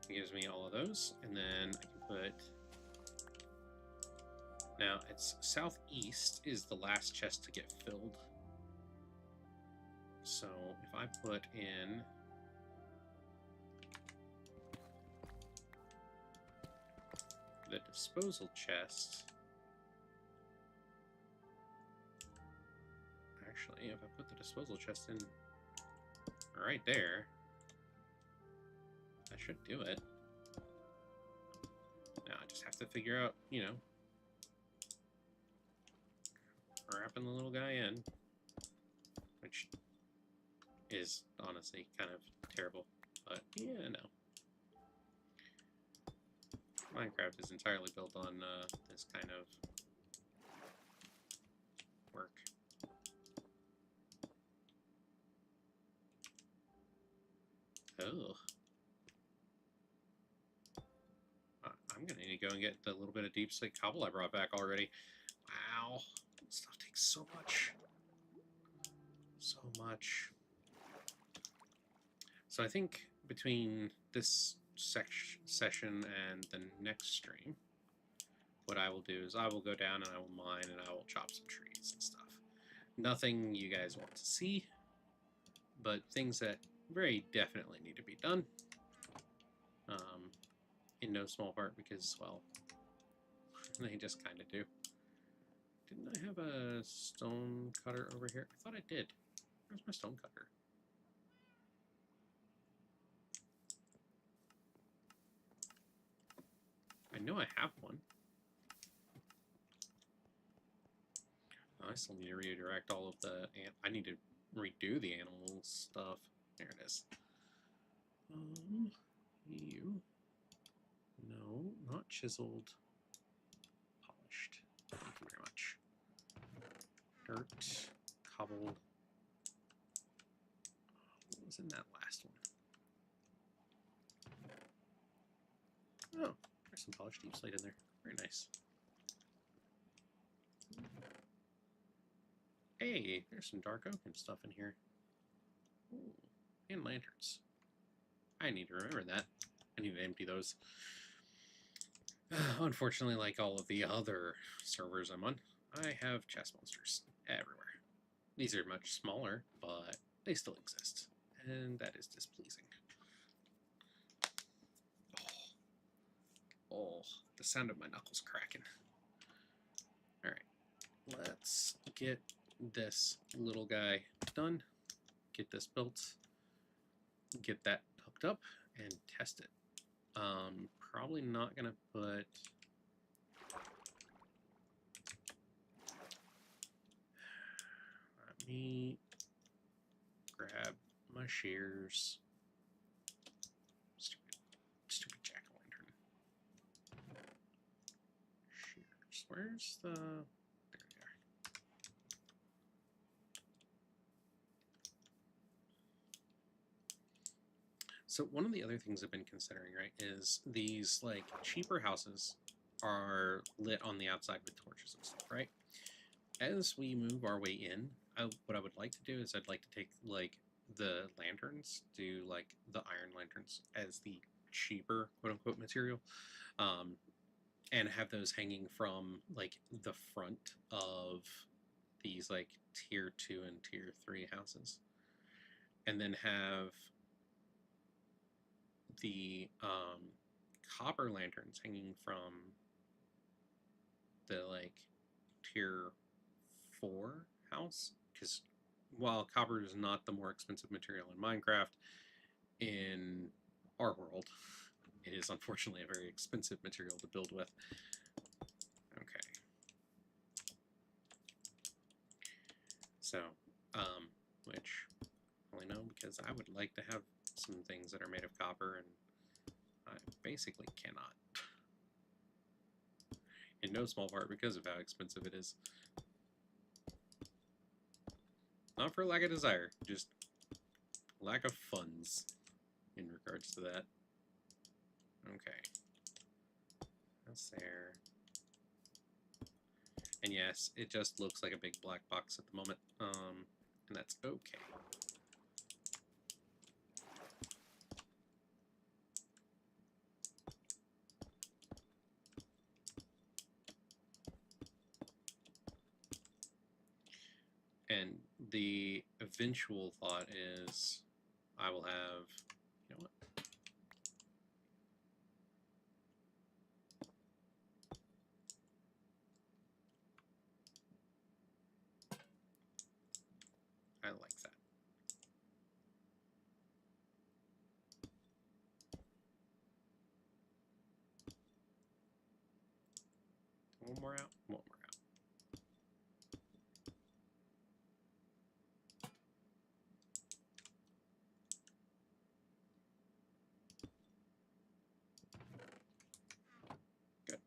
[SPEAKER 1] It gives me all of those, and then I can put... Now, it's southeast is the last chest to get filled. So, if I put in... the disposal chest... Actually, if I put the disposal chest in right there... I should do it. Now I just have to figure out, you know, wrapping the little guy in, which is honestly kind of terrible, but yeah, no. Minecraft is entirely built on this kind of work. Oh. I'm gonna need to go and get the little bit of deep slate cobble I brought back already. Wow, this stuff takes so much. So much. So I think between this session and the next stream, what I will do is I will go down and I will mine and I will chop some trees and stuff. Nothing you guys want to see, but things that very definitely need to be done. In no small part because, well, they just kind of do. Didn't I have a stone cutter over here? I thought I did. Where's my stone cutter? I know I have one. Oh, I still need to redirect all of the... I need to redo the animal stuff. There it is. You... No, not chiseled. Polished. Thank you very much. Dirt. Cobble. What was in that last one? Oh, there's some polished deep slate in there. Very nice. Hey, there's some dark oak and stuff in here. Ooh, and lanterns. I need to remember that. I need to empty those. Unfortunately, like all of the other servers I'm on, I have chest monsters everywhere. These are much smaller, but they still exist, and that is displeasing. Oh, the sound of my knuckles cracking. Alright, let's get this little guy done, get this built, get that hooked up, and test it. Probably not gonna put... Let me grab my shears. Stupid jack-o'-lantern. Shears. Where's the... There we are. So one of the other things I've been considering, right, is these, like, cheaper houses are lit on the outside with torches and stuff, right? As we move our way in, what I would like to do is I'd like to take, like, the lanterns, do, like, the iron lanterns as the cheaper, quote-unquote, material, and have those hanging from, like, the front of these, like, tier 2 and tier 3 houses. And then have the copper lanterns hanging from the, like, tier 4 house, because while copper is not the more expensive material in Minecraft, in our world, it is unfortunately a very expensive material to build with. Okay. So, which I only know because I would like to have some things that are made of copper, and I basically cannot. In no small part because of how expensive it is. Not for lack of desire, just lack of funds in regards to that. Okay. That's there. And yes, it just looks like a big black box at the moment. And that's okay. And the eventual thought is I will have, you know what? I like that. One more out, one more out. Good.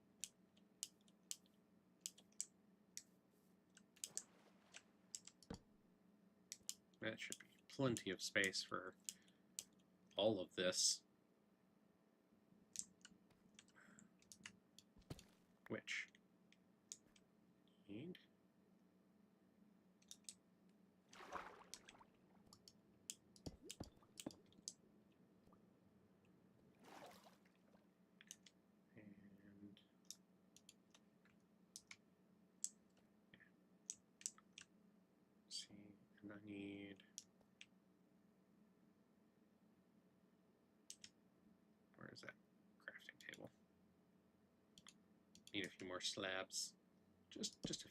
[SPEAKER 1] That should be plenty of space for all of this. Which need and see, and I need where is that crafting table? Need a few more slabs, just a few.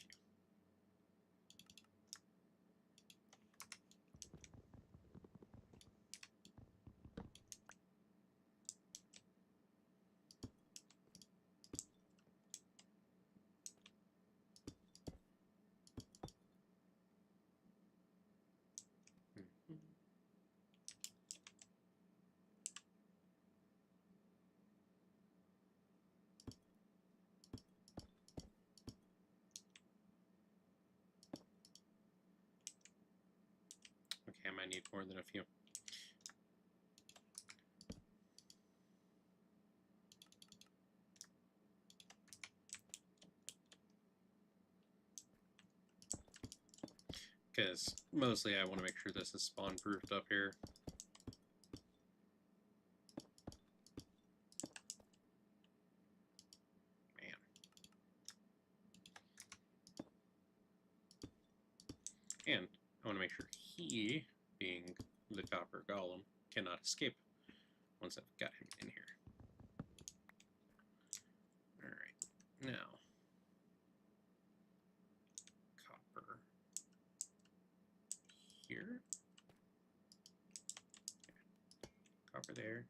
[SPEAKER 1] Okay, I might need more than a few. Because mostly I want to make sure this is spawn-proofed up here. Man. And I want to make sure he, being the copper golem, cannot escape once I've got him in here. Alright, now copper here. Copper there.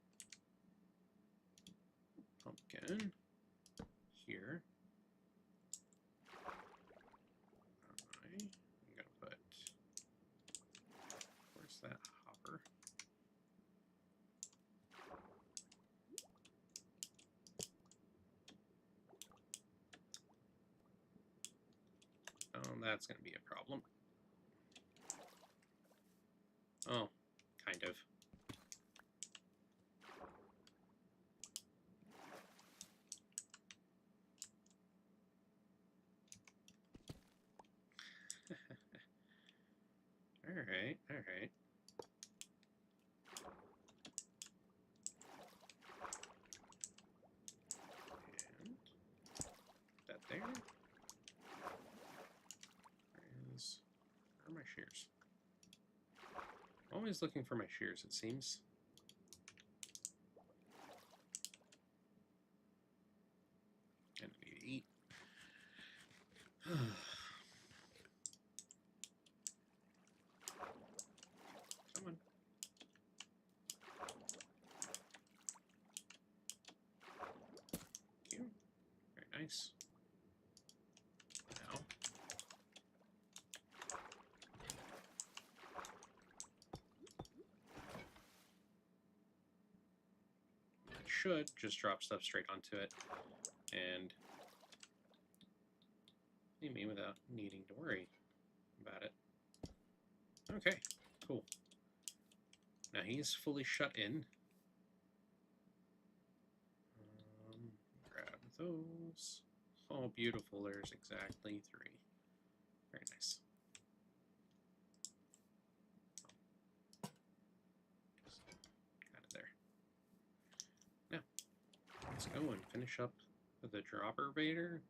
[SPEAKER 1] Pumpkin here. I'm gonna put, where's that hopper? Oh, that's gonna be a problem. Oh, kind of. Alright, alright. And that there. Where are my shears? Always looking for my shears, it seems. And I need to eat. Come on. Thank you. Very nice. Now. should just drop stuff straight onto it and leave me without needing to worry about it. Okay, cool. Now he's fully shut in. Grab those. Oh, beautiful. There's exactly 3. Very nice. Got it there. Now, let's go and finish up the dropper vader.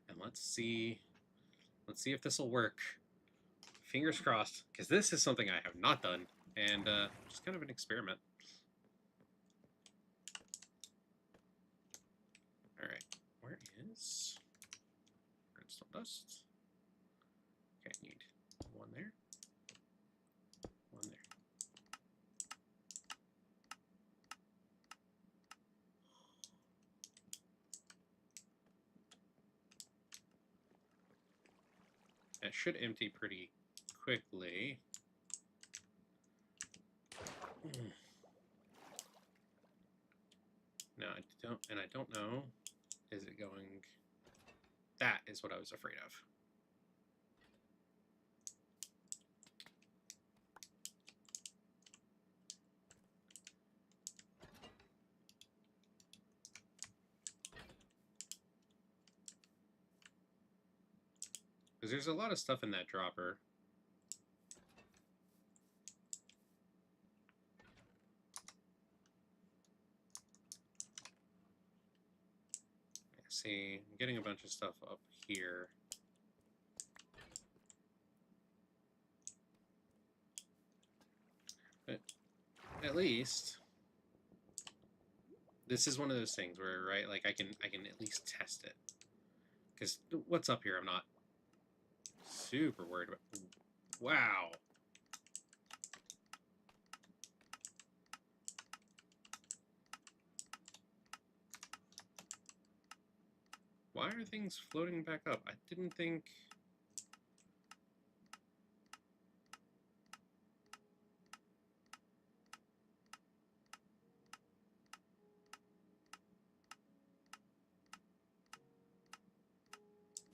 [SPEAKER 1] And let's see if this will work. Fingers crossed, because this is something I have not done, and just kind of an experiment. Alright, where is redstone dust? Okay, I need 1 there. 1 there. It should empty pretty quickly. No, I don't know. Is it going? That is what I was afraid of. Because there's a lot of stuff in that dropper. See, I'm getting a bunch of stuff up here. But at least this is one of those things where, right, like I can at least test it. Because what's up here I'm not super worried about. Wow. Why are things floating back up? I didn't think...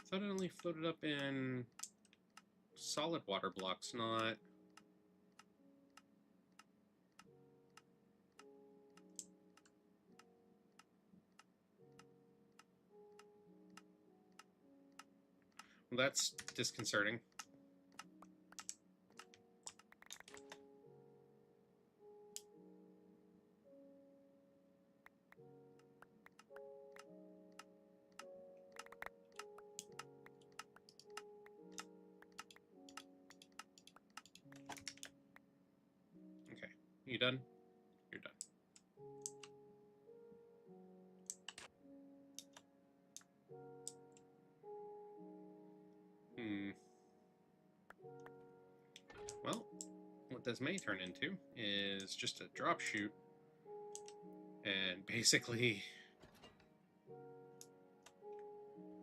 [SPEAKER 1] I thought it only floated up in solid water blocks, not... Well, that's disconcerting. Okay, you done? You're done. Well, what this may turn into is just a drop chute and basically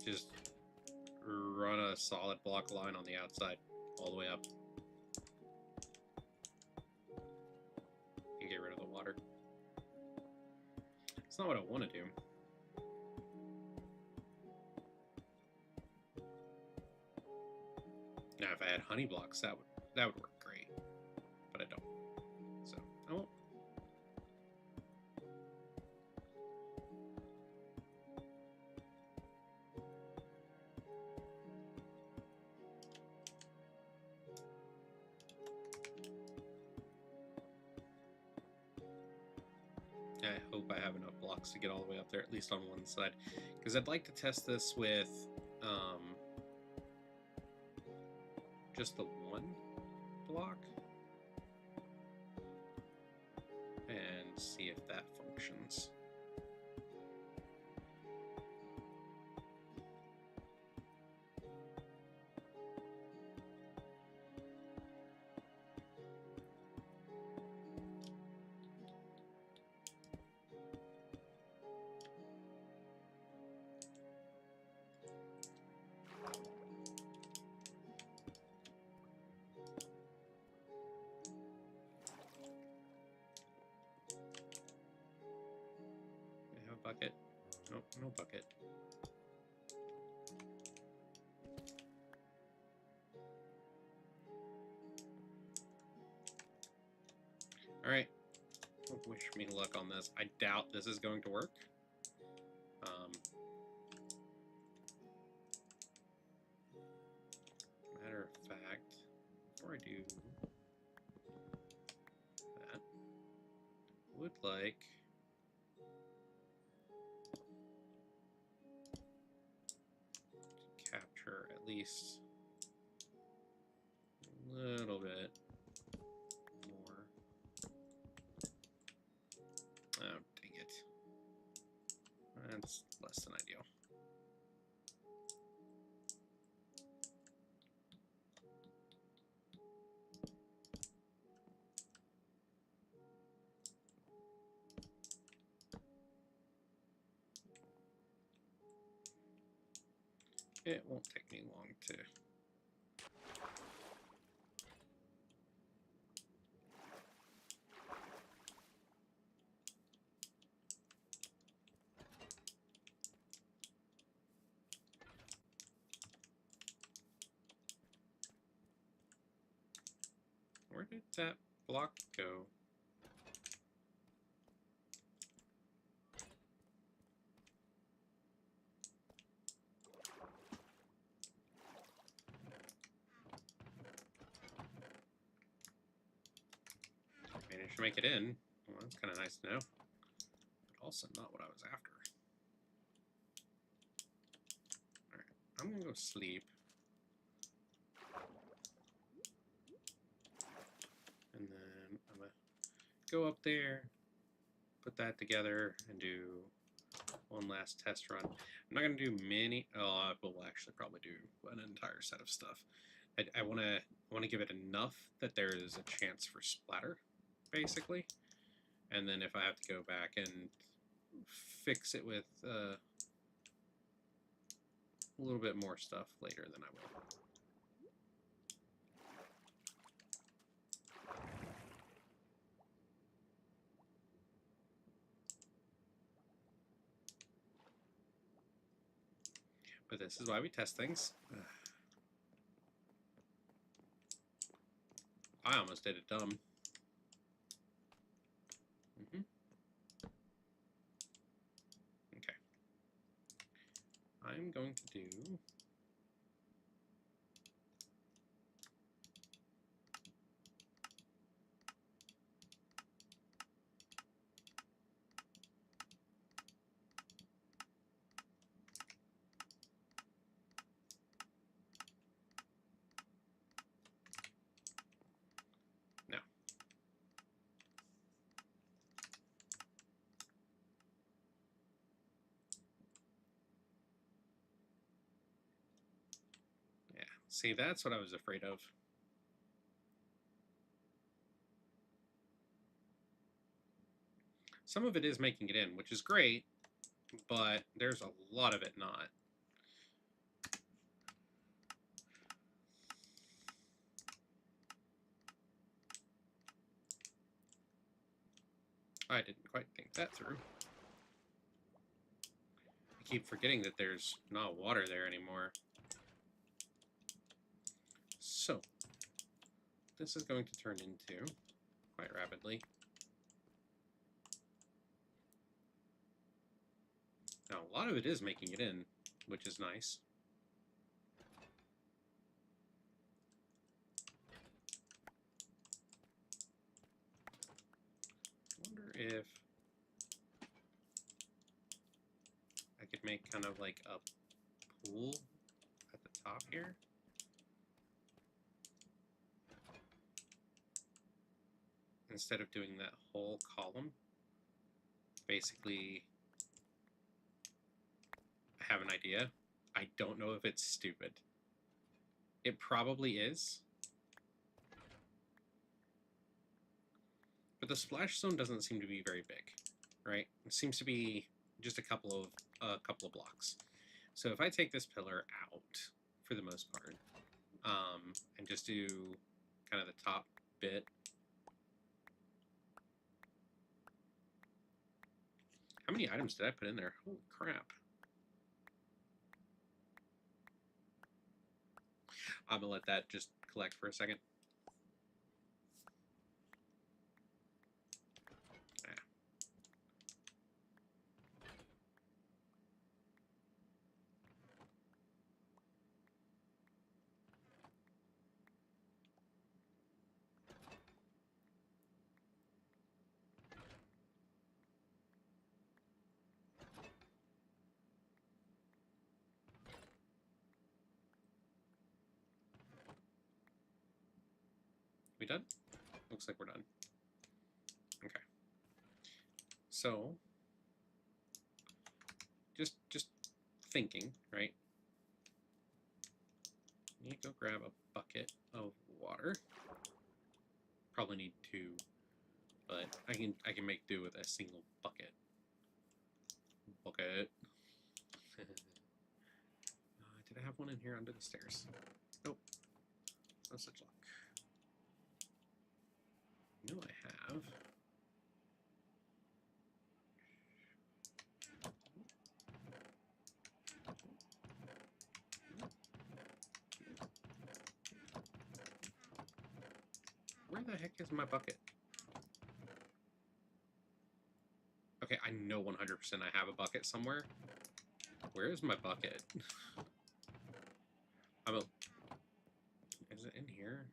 [SPEAKER 1] just run a solid block line on the outside all the way up and get rid of the water. It's not what I want to do. Now, if I had honey blocks, that would work great, but I don't. So I won't. I hope I have enough blocks to get all the way up there, at least on one side, because I'd like to test this with just the one block and see if that functions. No bucket. Alright. Wish me luck on this. I doubt this is going to work. Matter of fact, before I do that, I would like to capture at least a little bit more. Oh, dang it. That's less than ideal. It won't take me long to... Where did that block go? Managed to make it in. Well, that's kind of nice to know. But also not what I was after. Alright, I'm gonna go sleep. And then I'm gonna go up there, put that together, and do one last test run. I'm not gonna do many. Oh, I will actually probably do an entire set of stuff. I wanna give it enough that there is a chance for splatter, basically. And then if I have to go back and fix it with a little bit more stuff later, then I will. But this is why we test things. I almost did it dumb. Okay. I'm going to do... No. Yeah, see, that's what I was afraid of. Some of it is making it in, which is great, but there's a lot of it not. I didn't quite think that through. I keep forgetting that there's not water there anymore. So, this is going to turn into, quite rapidly, now a lot of it is making it in, which is nice. I wonder if I could make kind of like a pool at the top here. Instead of doing that whole column. Basically, I have an idea. I don't know if it's stupid. It probably is. But the splash zone doesn't seem to be very big, right? It seems to be just a couple of blocks. So if I take this pillar out, for the most part, and just do kind of the top bit. How many items did I put in there? Holy crap. I'm gonna let that just collect for a second. We done? Looks like we're done. Okay. So, just thinking, right? You go grab a bucket of water. Probably need two, but I can make do with a single bucket. Bucket. Did I have one in here under the stairs? Nope. No such luck. No, I have. Where the heck is my bucket? Okay, I know 100% I have a bucket somewhere. Where is my bucket? Is it in here?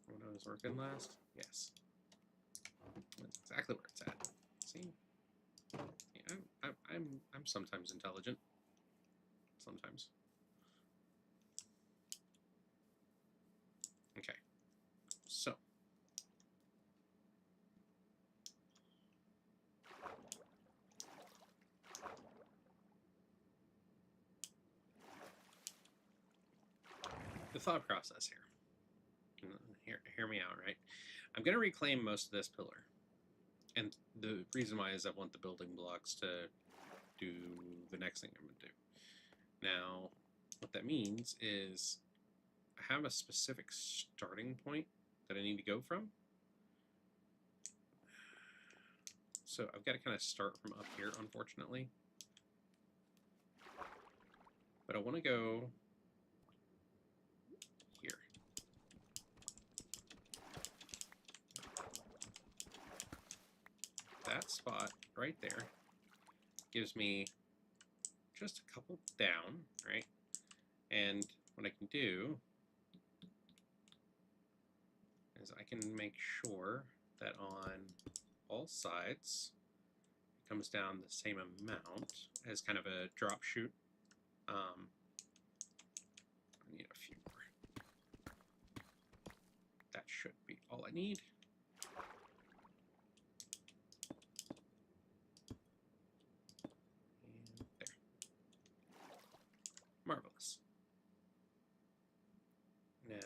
[SPEAKER 1] When I was working last? Yes. That's exactly where it's at. See? Yeah, I'm sometimes intelligent. Sometimes. Okay. So. The thought process here. Hear me out, right? I'm going to reclaim most of this pillar. And the reason why is I want the building blocks to do the next thing I'm going to do. Now, what that means is I have a specific starting point that I need to go from. So I've got to kind of start from up here, unfortunately. But I want to go here. That spot right there gives me just a couple down, right? And what I can do is I can make sure that on all sides it comes down the same amount as kind of a drop chute. I need a few more. That should be all I need. And there. Marvelous. Now,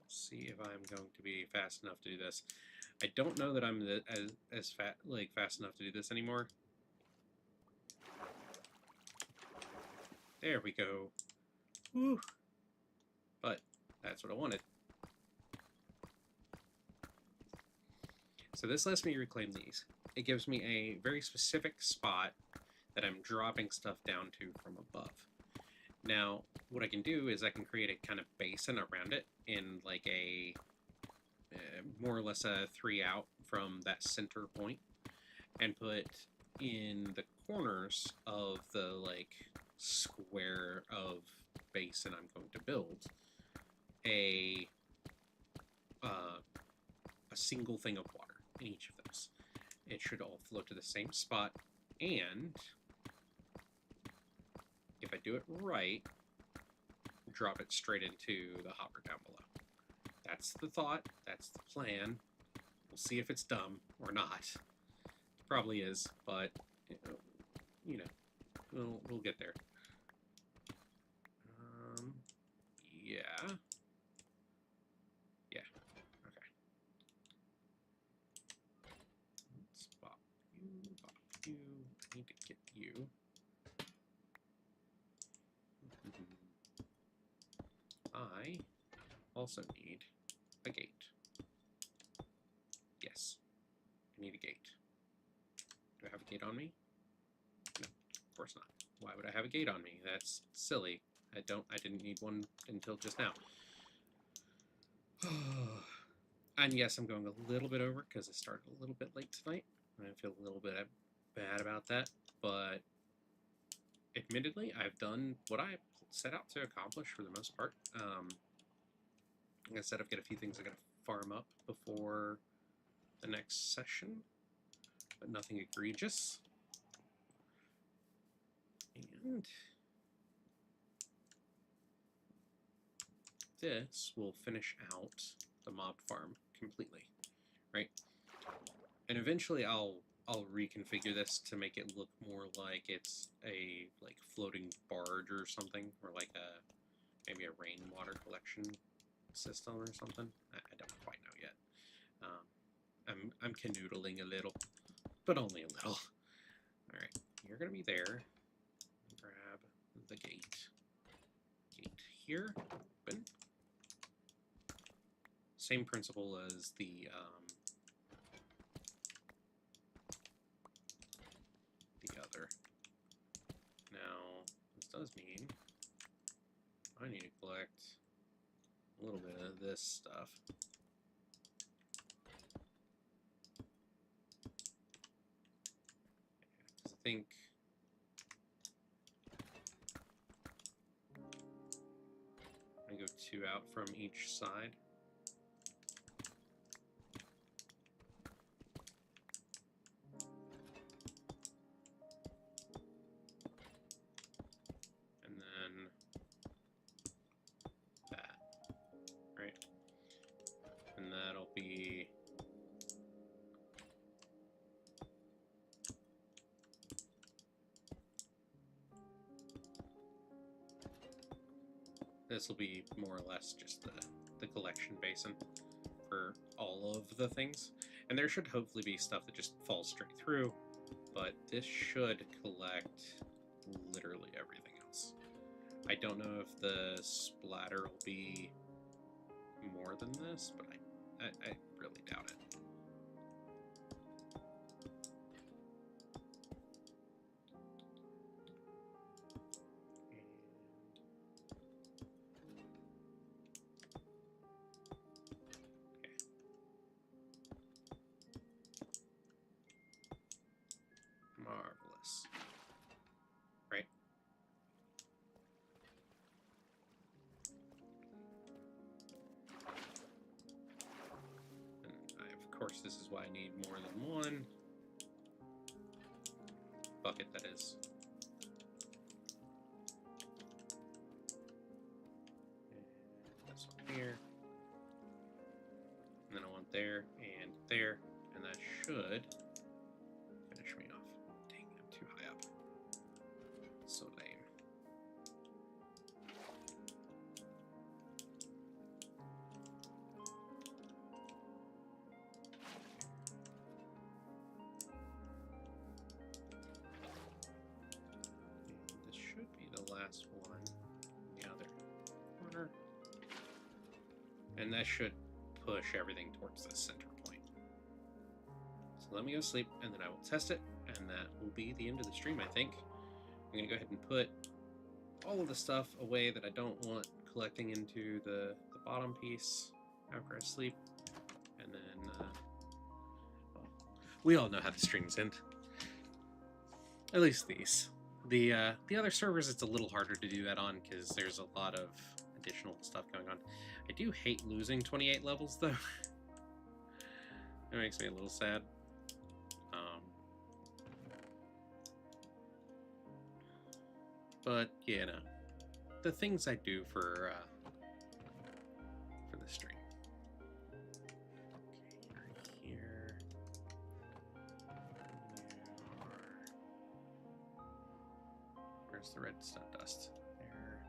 [SPEAKER 1] see if I'm going to be fast enough to do this. I don't know that I'm as fast enough to do this anymore. There we go. Woo! But that's what I wanted. So this lets me reclaim these. It gives me a very specific spot that I'm dropping stuff down to from above. Now, what I can do is I can create a kind of basin around it in like a more or less a 3 out from that center point, and put in the corners of the like square of basin I'm going to build a single thing of water in each of those. It should all flow to the same spot, and if I do it right, drop it straight into the hopper down below. That's the thought, that's the plan. We'll see if it's dumb or not. It probably is, but you know, we'll get there. Yeah. Yeah. Okay. Let's bop you, bop you. I need to get you. I also need a gate. Yes, I need a gate. Do I have a gate on me? No, of course not. Why would I have a gate on me? That's silly. I didn't need one until just now. And yes, I'm going a little bit over because I started a little bit late tonight. And I feel a little bit bad about that, but admittedly, I've done what I set out to accomplish for the most part. Like I said, I've got a few things I gotta farm up before the next session, but nothing egregious. And this will finish out the mob farm completely, right? And eventually I'll reconfigure this to make it look more like it's a floating barge or something, or like maybe a rainwater collection system or something. I don't quite know yet. I'm canoodling a little, but only a little. All right, you're gonna be there. Grab the gate. Gate here. Open. Same principle as the other. Now, this does mean I need to collect a little bit of this stuff. I think I go 2 out from each side. And then that, right? And that'll be this will be more or less just the collection basin for all of the things. And there should hopefully be stuff that just falls straight through, but this should collect literally everything else. I don't know if the splatter will be more than this, but I really doubt it. Marvelous. Right? And of course, this is why I need more than one bucket, that is. And this one here. And then I want there, and that should finish me off. Dang, I'm too high up. So lame. And this should be the last one in the other corner. And that should push everything towards the center point. So let me go sleep, and then I will test it, and that will be the end of the stream, I think. I'm going to go ahead and put all of the stuff away that I don't want collecting into the bottom piece after I sleep. And then, well, we all know how the streams end. At least these. The other servers, it's a little harder to do that on because there's a lot of additional stuff going on. I do hate losing 28 levels, though. It makes me a little sad. But, yeah, no. The things I do for the stream. Okay, right here. Where's the redstone dust? There.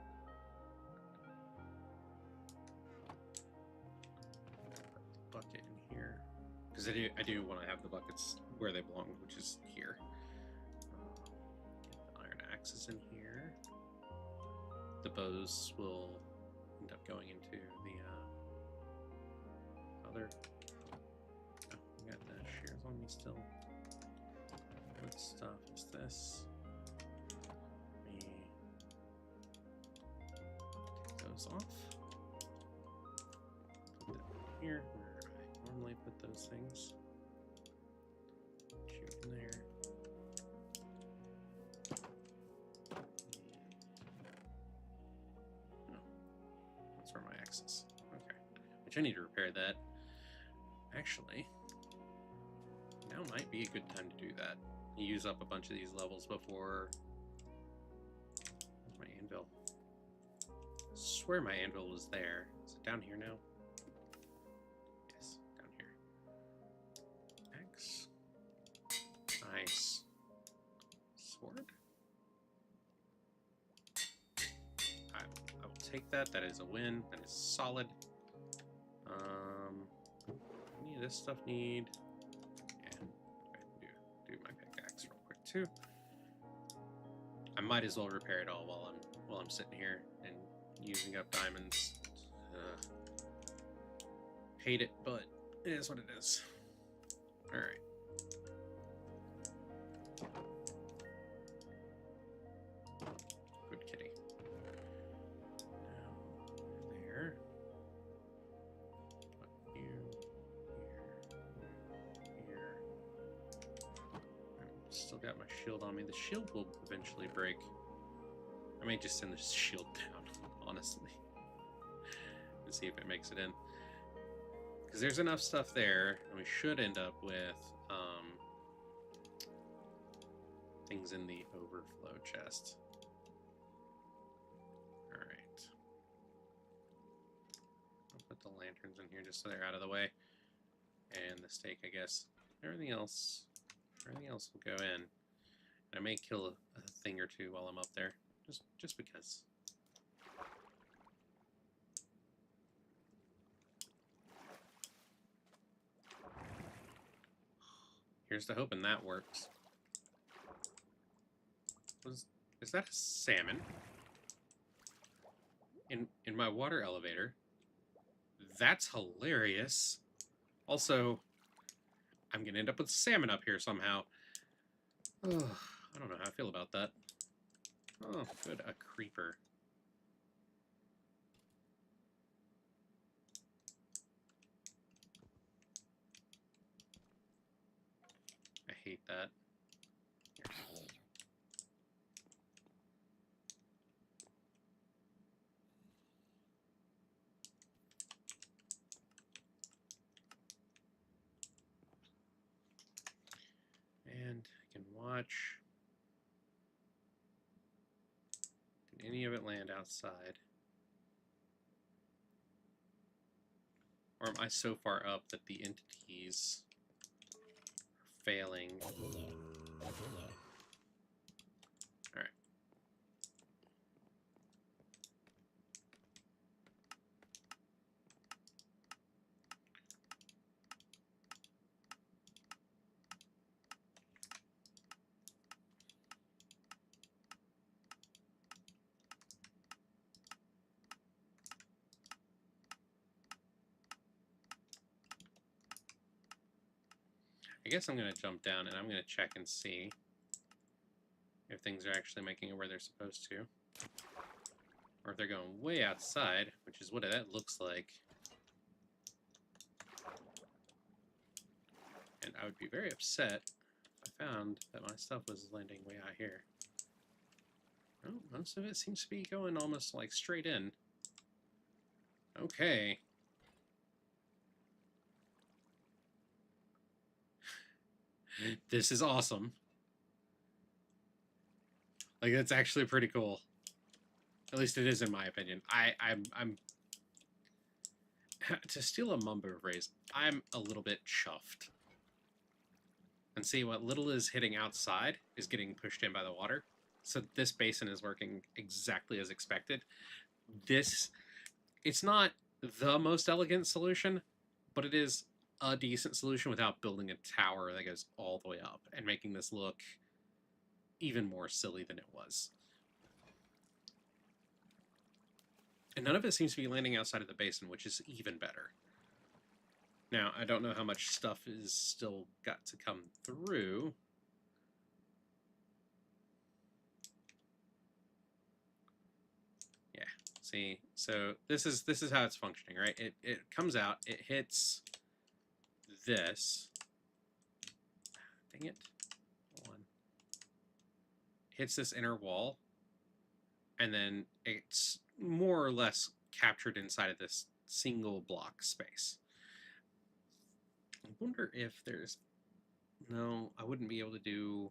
[SPEAKER 1] Bucket in here, because I do want to have the buckets where they belong, which is here. The iron axe is in here. The bows will end up going into the other. Oh, I got the shears on me still. What stuff is this? those off. Put that here where I normally put those things. Shoot in there. No, that's where my X is. Okay, which I need to repair that. Actually, now might be a good time to do that. Use up a bunch of these levels before. Where's my anvil? I swear my anvil was there. Is it down here now? Yes, down here. X. Nice. Sword. I will take that. That is a win. That is solid. Any of this stuff need? And okay, do my pickaxe real quick too. I might as well repair it all while I'm sitting here and using up diamonds. Hate it, but it is what it is. All right. Good kitty. Now there. Put you here. I've still got my shield on me. The shield will eventually break. I may just send the shield down, honestly, and see if it makes it in. Because there's enough stuff there, and we should end up with things in the overflow chest. Alright. I'll put the lanterns in here just so they're out of the way. And the steak, I guess. Everything else will go in. And I may kill a thing or two while I'm up there. Just because. Here's to hoping that works. Is that a salmon? In my water elevator? That's hilarious. Also, I'm gonna end up with salmon up here somehow. Oh, I don't know how I feel about that. Oh, good, a creeper. I hate that. And I can watch. Can any of it land outside? Or am I so far up that the entities are failing? Alright. I guess I'm going to jump down and I'm going to check and see if things are actually making it where they're supposed to. Or if they're going way outside, which is what that looks like. And I would be very upset if I found that my stuff was landing way out here. Oh, most of it seems to be going almost like straight in. Okay. This is awesome. Like, that's actually pretty cool. At least it is, in my opinion. I'm to steal a mumbo phrase, I'm a little bit chuffed. And see, what little is hitting outside is getting pushed in by the water. So this basin is working exactly as expected. It's not the most elegant solution, but it is a decent solution without building a tower that goes all the way up and making this look even more silly than it was. And none of it seems to be landing outside of the basin, which is even better. Now, I don't know how much stuff is still got to come through. Yeah, See, so this is how it's functioning, right? It comes out, it hits this. Dang it. Hold on. Hits this inner wall, and then it's more or less captured inside of this single block space. I wonder if there's... No, I wouldn't be able to do...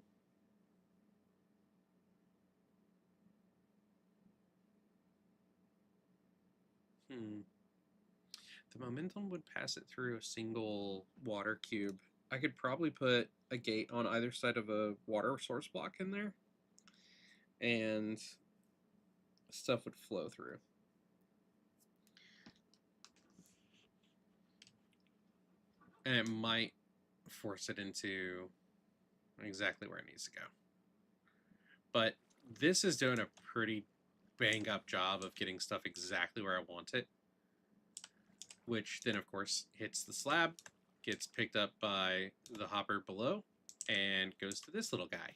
[SPEAKER 1] The momentum would pass it through a single water cube. I could probably put a gate on either side of a water source block in there, and stuff would flow through. And it might force it into exactly where it needs to go. But this is doing a pretty bang up job of getting stuff exactly where I want it, which then of course hits the slab, gets picked up by the hopper below, and goes to this little guy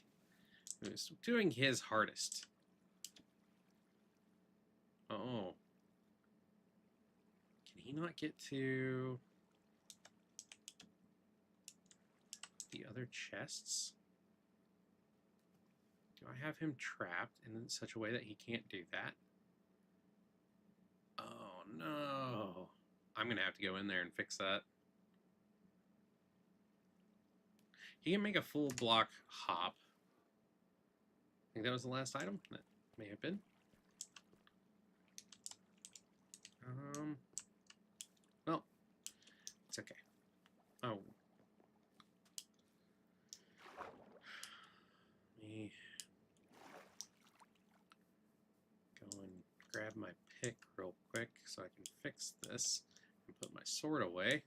[SPEAKER 1] who's doing his hardest. Oh. Can he not get to the other chests? Do I have him trapped in such a way that he can't do that? Oh no. I'm gonna have to go in there and fix that. He can make a full block hop. I think that was the last item. That may have been. Well, it's okay. Oh. Let me go and grab my pick real quick so I can fix this and put my sword away.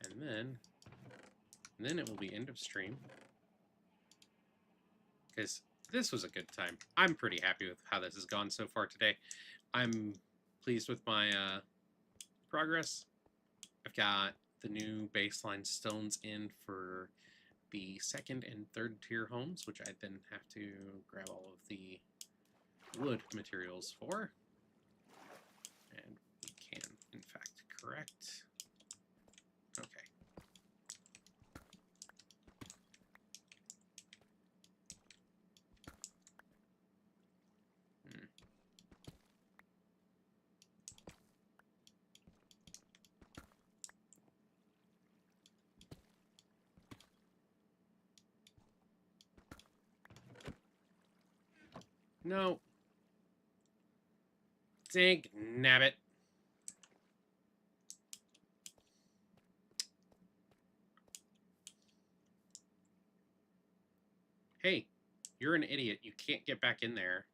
[SPEAKER 1] And then it will be end of stream. Because this was a good time. I'm pretty happy with how this has gone so far today. I'm pleased with my progress. I've got the new baseline stones in for the second and third tier homes, which I then have to grab all of the wood materials for. And we can, in fact, correct. Okay. No. Dig nabbit. Hey, you're an idiot. You can't get back in there.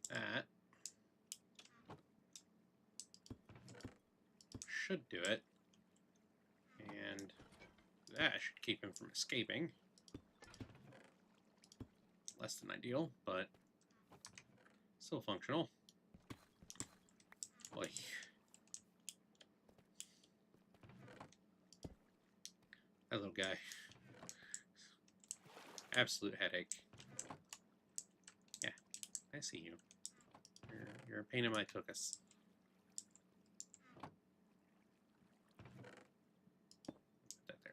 [SPEAKER 1] That should do it. And that should keep him from escaping. Less than ideal, but still functional. Boy. That little guy. Absolute headache. Yeah, I see you. You're a pain in my tuchus. Put that there.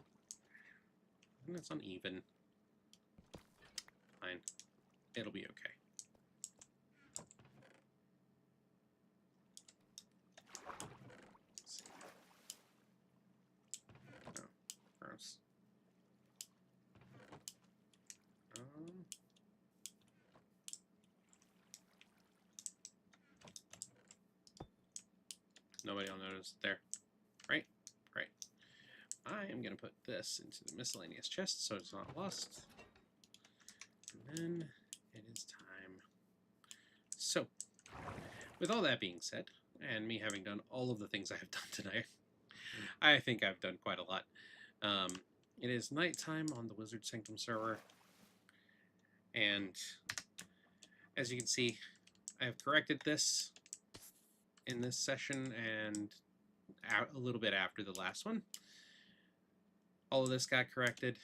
[SPEAKER 1] I think that's uneven. Fine. It'll be okay. Oh, gross. Nobody will notice there, right? Right. I am going to put this into the miscellaneous chest so it's not lost. And then it is time. So, with all that being said, and me having done all of the things I have done tonight, I think I've done quite a lot. It is nighttime on the Wizard Sanctum server, and as you can see, I have corrected this in this session and a little bit after the last one. All of this got corrected,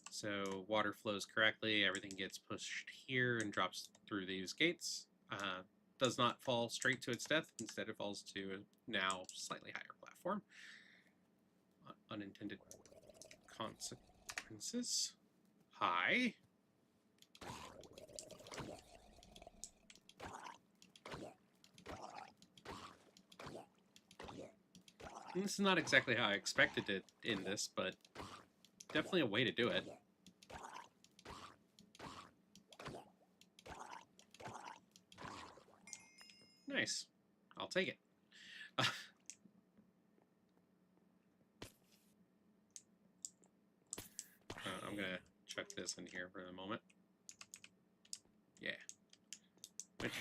[SPEAKER 1] so water flows correctly, everything gets pushed here and drops through these gates. Does not fall straight to its death, instead it falls to a now slightly higher platform. Unintended consequences. Hi. And this is not exactly how I expected to end this, but definitely a way to do it. Nice. I'll take it. I'm going to chuck this in here for a moment. Yeah. Which...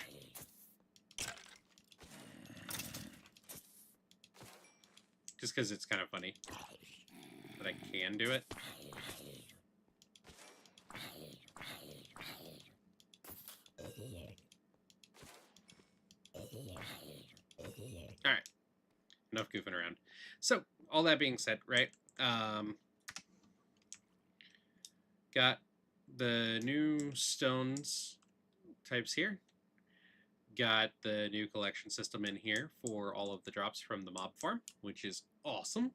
[SPEAKER 1] just because it's kind of funny that I can do it. Alright. Enough goofing around. So, all that being said, right? Got the new stones types here. Got the new collection system in here for all of the drops from the mob farm, which is awesome.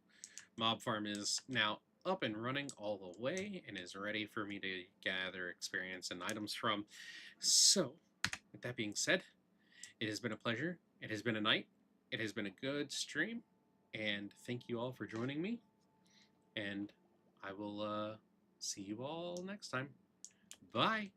[SPEAKER 1] Mob farm is now up and running all the way and is ready for me to gather experience and items from. So, with that being said, it has been a pleasure. It has been a night. It has been a good stream. And thank you all for joining me. And I will see you all next time. Bye.